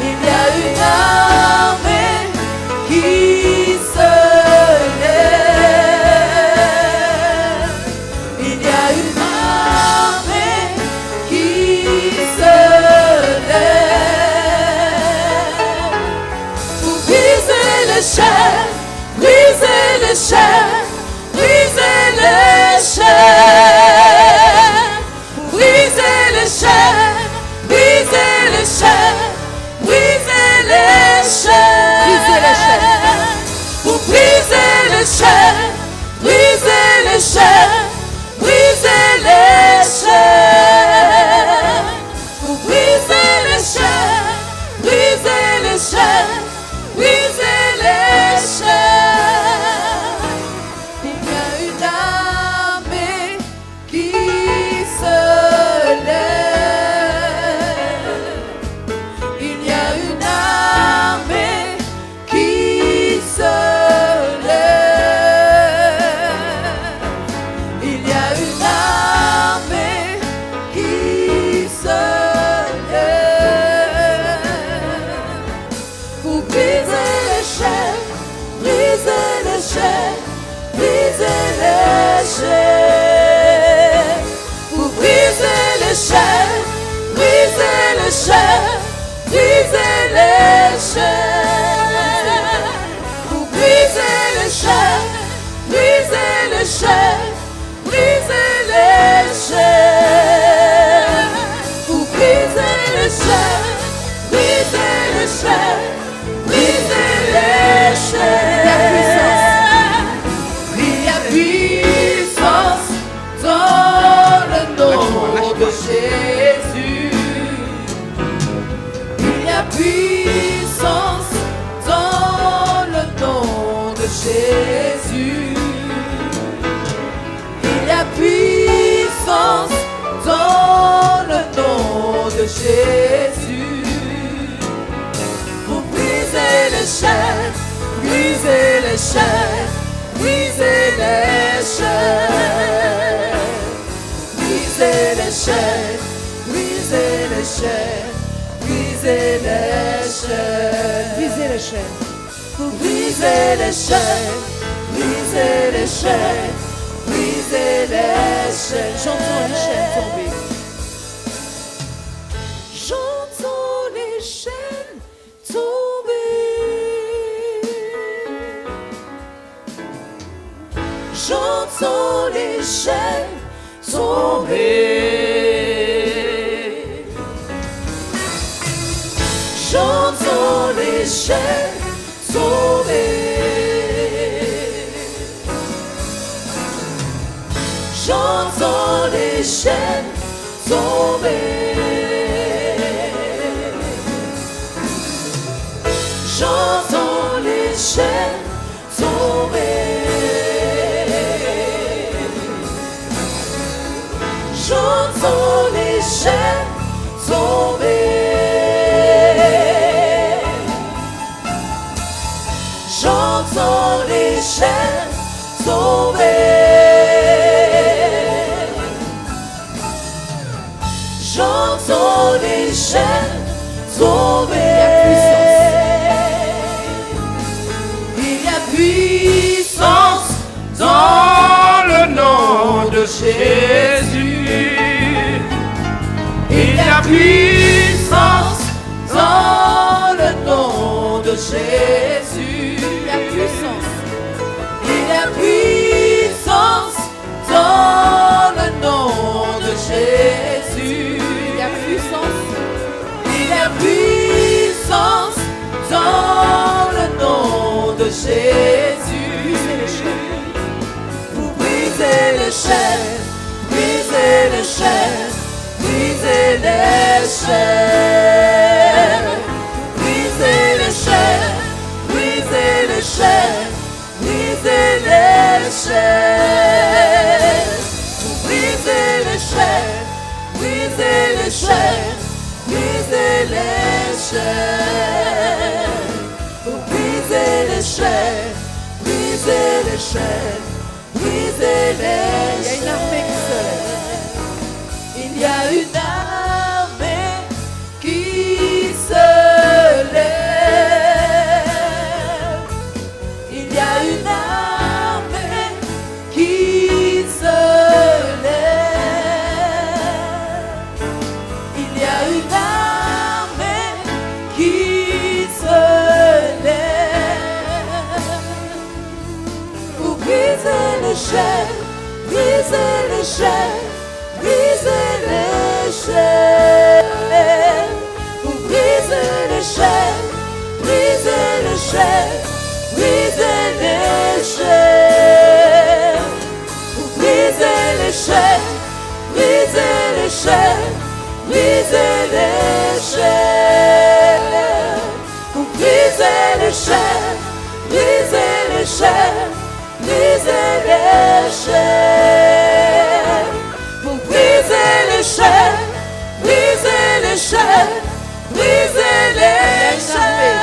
Il y a une armée qui se lève. Il y a une armée qui se lève. Pour briser les chaînes, briser les chaînes, briser les chaînes, briser les chaînes, briser les chaînes, briser les chaînes, Briser les chaînes. pour briser les chaînes, briser les chaînes, briser les chaînes, pour briser les chaînes, briser les chaînes, briser les chaînes. Il y a une armée qui se lève. Il y a une armée qui se lève. Il y a une armée qui se lève. Pour briser les chaînes, briser les chaînes, briser les chaînes. Pour briser les chaînes, briser les chaînes, briser les chaînes. Pour briser les chaînes, briser les chaînes, briser les chaînes. Pour briser les chaînes, briser les chaînes, briser les chaînes. Il y a puissance dans le nom de Jésus. Il y a puissance dans le nom de Jésus. Il y a puissance dans le nom de Jésus. Pour briser les chaînes, briser les chaînes, briser les chaînes, briser les chaînes, briser les chaînes, briser les chaînes, Briser les chaînes. pour briser les chaînes, briser les chaînes, briser les chaînes. J'entends les chaînes tomber. J'entends les chaînes tomber. J'entends les chaînes tomber. J'entends les chaînes tomber. J'entends les chaînes tomber. J'entends les chaînes tomber. J'entends les chaînes tomber. J'entends les chaînes tomber. J'entends les chaînes tomber. Il y a puissance dans le nom de Jésus. Il y a puissance dans le nom de Jésus. Il y a puissance. Il y a puissance dans le nom de Jésus. Il y a puissance. Il y a puissance dans le nom de Jésus. Pour briser les chaînes, briser les chaînes, briser les chaînes, briser les chaînes, briser les chaînes, briser les chaînes. Pour briser les chaînes, briser les chaînes, briser les chaînes. Pour briser chaînes, briser les Il y a une armée qui se lève. Il y a une armée qui se lève. Il y a une armée qui se lève. Il y a une armée qui se lève. Pour briser les chaînes, briser les chaînes. Briser les chaînes, pour briser les chaînes, briser les chaînes, briser les chaînes, pour briser les chaînes, briser les chaînes, briser les chaînes, pour briser les chaînes, briser les chaînes, briser les chaînes. Briser les chaînes, briser les chaînes, briser les chaînes.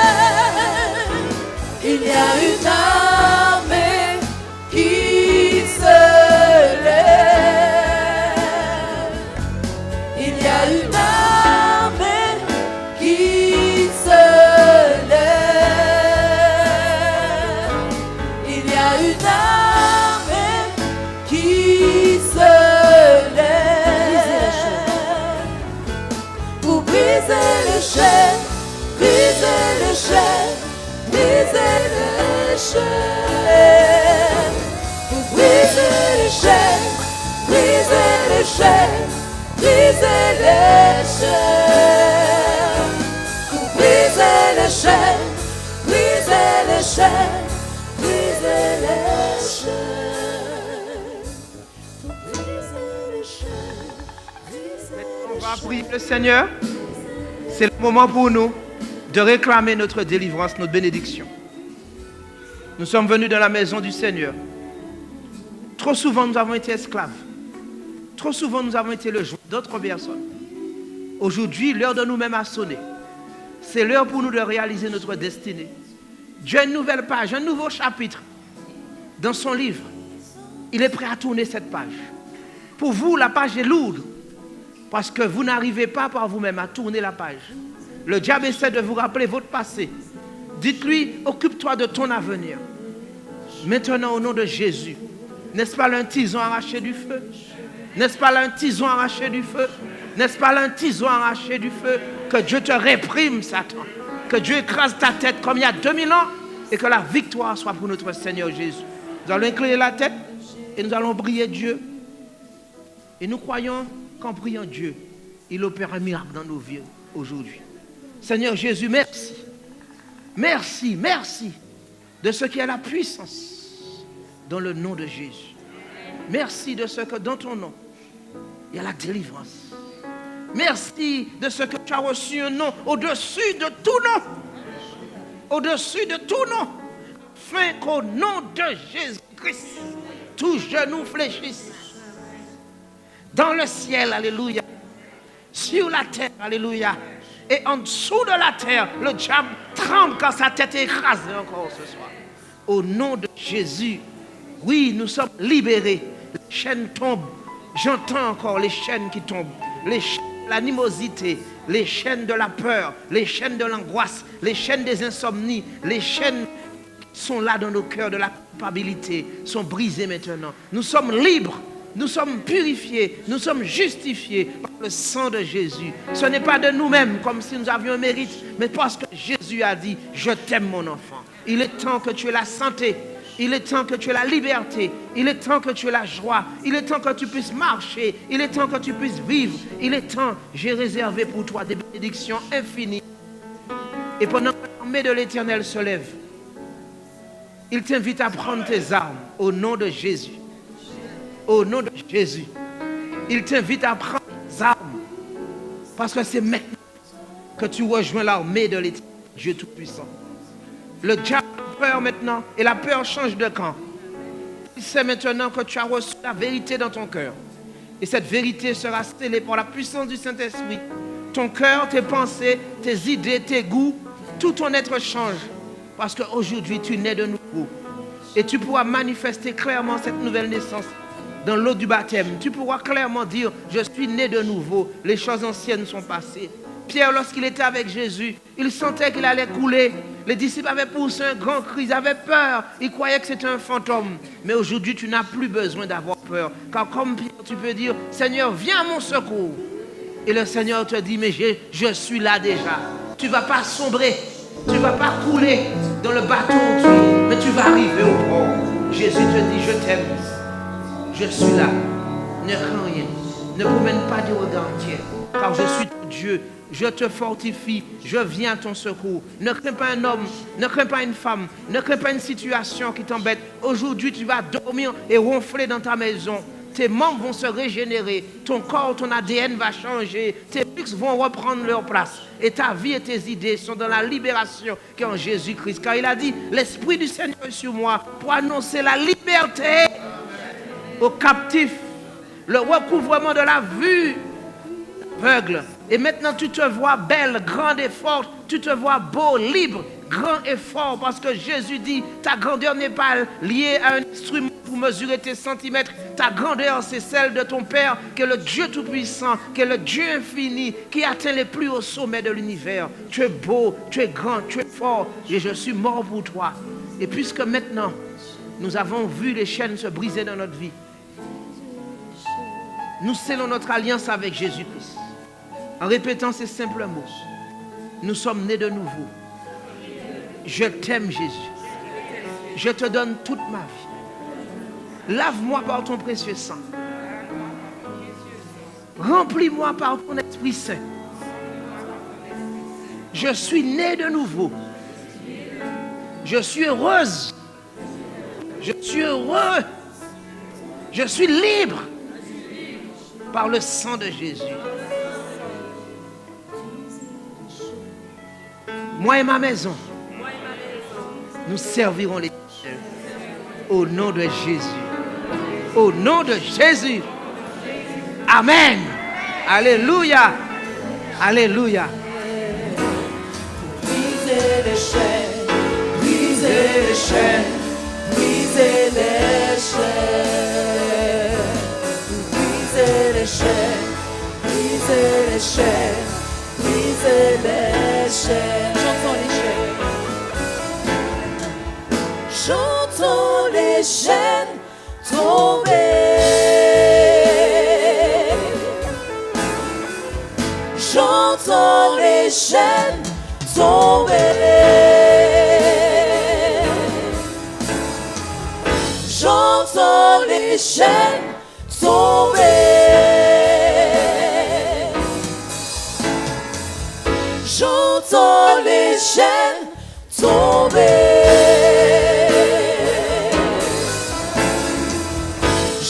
Il y a une armée qui se lève. Il y a une armée qui se lève. Il y a une armée qui se briser les chaînes, briser les chaînes, briser les chaînes. Pour briser les chaînes, briser les chaînes, briser les chaînes. Pour briser les chaînes, briser les chaînes, briser les chaînes. Pour briser les chaînes, briser On les va chaînes. prier le Seigneur. C'est le moment pour nous de réclamer notre délivrance, notre bénédiction. Nous sommes venus dans la maison du Seigneur. Trop souvent, nous avons été esclaves. Trop souvent, nous avons été le jouet d'autres personnes. Aujourd'hui, l'heure de nous-mêmes a sonné. C'est l'heure pour nous de réaliser notre destinée. Dieu a une nouvelle page, un nouveau chapitre dans son livre. Il est prêt à tourner cette page. Pour vous, la page est lourde. Parce que vous n'arrivez pas par vous-même à tourner la page. Le diable essaie de vous rappeler votre passé. Dites-lui, occupe-toi de ton avenir. Maintenant, au nom de Jésus, n'est-ce pas là un tison arraché du feu? N'est-ce pas là un tison arraché du feu? N'est-ce pas là un tison arraché du feu? Que Dieu te réprime, Satan. Que Dieu écrase ta tête comme il y a 2000 ans et que la victoire soit pour notre Seigneur Jésus. Nous allons incliner la tête et nous allons prier Dieu. Et nous croyons qu'en priant Dieu, il opère un miracle dans nos vies aujourd'hui. Seigneur Jésus, merci. Merci, merci de ce qui est la puissance dans le nom de Jésus. Merci de ce que dans ton nom, il y a la délivrance. Merci de ce que tu as reçu un nom au-dessus de tout nom. Au-dessus de tout nom. Afin qu'au nom de Jésus-Christ, tout genou fléchisse. Dans le ciel, alléluia. Sur la terre, alléluia. Et en dessous de la terre, le diable tremble quand sa tête est écrasée encore ce soir. Au nom de Jésus, oui, nous sommes libérés. Les chaînes tombent. J'entends encore les chaînes qui tombent. Les chaînes de l'animosité, les chaînes de la peur, les chaînes de l'angoisse, les chaînes des insomnies, les chaînes qui sont là dans nos cœurs de la culpabilité sont brisées maintenant. Nous sommes libres. Nous sommes purifiés, nous sommes justifiés par le sang de Jésus. Ce n'est pas de nous-mêmes comme si nous avions un mérite, mais parce que Jésus a dit, je t'aime mon enfant. Il est temps que tu aies la santé, il est temps que tu aies la liberté, il est temps que tu aies la joie, il est temps que tu puisses marcher, il est temps que tu puisses vivre, il est temps, j'ai réservé pour toi des bénédictions infinies. Et pendant que l'armée de l'Éternel se lève, il t'invite à prendre tes armes au nom de Jésus. Au nom de Jésus, il t'invite à prendre tes armes. Parce que c'est maintenant que tu rejoins l'armée de l'Éternel, Dieu Tout-Puissant. Le diable a peur maintenant et la peur change de camp. Il sait maintenant que tu as reçu la vérité dans ton cœur. Et cette vérité sera scellée par la puissance du Saint-Esprit. Ton cœur, tes pensées, tes idées, tes goûts, tout ton être change. Parce qu'aujourd'hui, tu nais de nouveau. Et tu pourras manifester clairement cette nouvelle naissance dans l'eau du baptême. Tu pourras clairement dire, je suis né de nouveau, les choses anciennes sont passées. Pierre, lorsqu'il était avec Jésus, il sentait qu'il allait couler. Les disciples avaient poussé un grand cri, ils avaient peur, ils croyaient que c'était un fantôme. Mais aujourd'hui, tu n'as plus besoin d'avoir peur. Car comme Pierre, tu peux dire, Seigneur, viens à mon secours. Et le Seigneur te dit, mais je suis là déjà. Tu ne vas pas sombrer, tu ne vas pas couler dans le bateau, mais tu vas arriver au port. Jésus te dit, je t'aime, je suis là, ne crains rien, ne promène pas du regard entier, car je suis ton Dieu, je te fortifie, je viens à ton secours. Ne crains pas un homme, ne crains pas une femme, ne crains pas une situation qui t'embête. Aujourd'hui, tu vas dormir et ronfler dans ta maison. Tes membres vont se régénérer, ton corps, ton ADN va changer, tes muscles vont reprendre leur place. Et ta vie et tes idées sont dans la libération qui est en Jésus-Christ. Car il a dit, l'Esprit du Seigneur est sur moi pour annoncer la liberté aux captifs, le recouvrement de la vue aveugle. Et maintenant tu te vois belle, grande et forte, tu te vois beau, libre, grand et fort, parce que Jésus dit, ta grandeur n'est pas liée à un instrument pour mesurer tes centimètres. Ta grandeur, c'est celle de ton Père, qui est le Dieu Tout-Puissant, qui est le Dieu infini, qui atteint les plus hauts sommets de l'univers. Tu es beau, tu es grand, tu es fort, et je suis mort pour toi. Et puisque maintenant, nous avons vu les chaînes se briser dans notre vie, nous scellons notre alliance avec Jésus-Christ. En répétant ces simples mots, nous sommes nés de nouveau. Je t'aime, Jésus. Je te donne toute ma vie. Lave-moi par ton précieux sang. Remplis-moi par ton Esprit Saint. Je suis né de nouveau. Je suis heureuse. Je suis heureux. Je suis libre par le sang de Jésus. Moi et ma maison, nous servirons les dieux. Au nom de Jésus. Au nom de Jésus. Amen. Alléluia. Alléluia. Brisez les chaînes, brisez les chaînes, brisez les chaînes. Brisez les chaînes, brisez les chaînes, brisez les chaînes. Chantons les chaînes tombées. Chantons les chaînes tombées. Chantons les chaînes tombées. Chantons les chaînes tombées.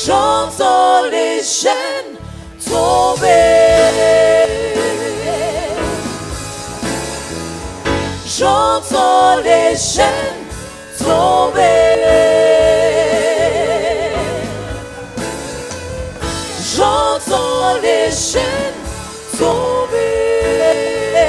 J'entends les chaînes tomber. J'entends les chaînes tomber. J'entends les chaînes tomber.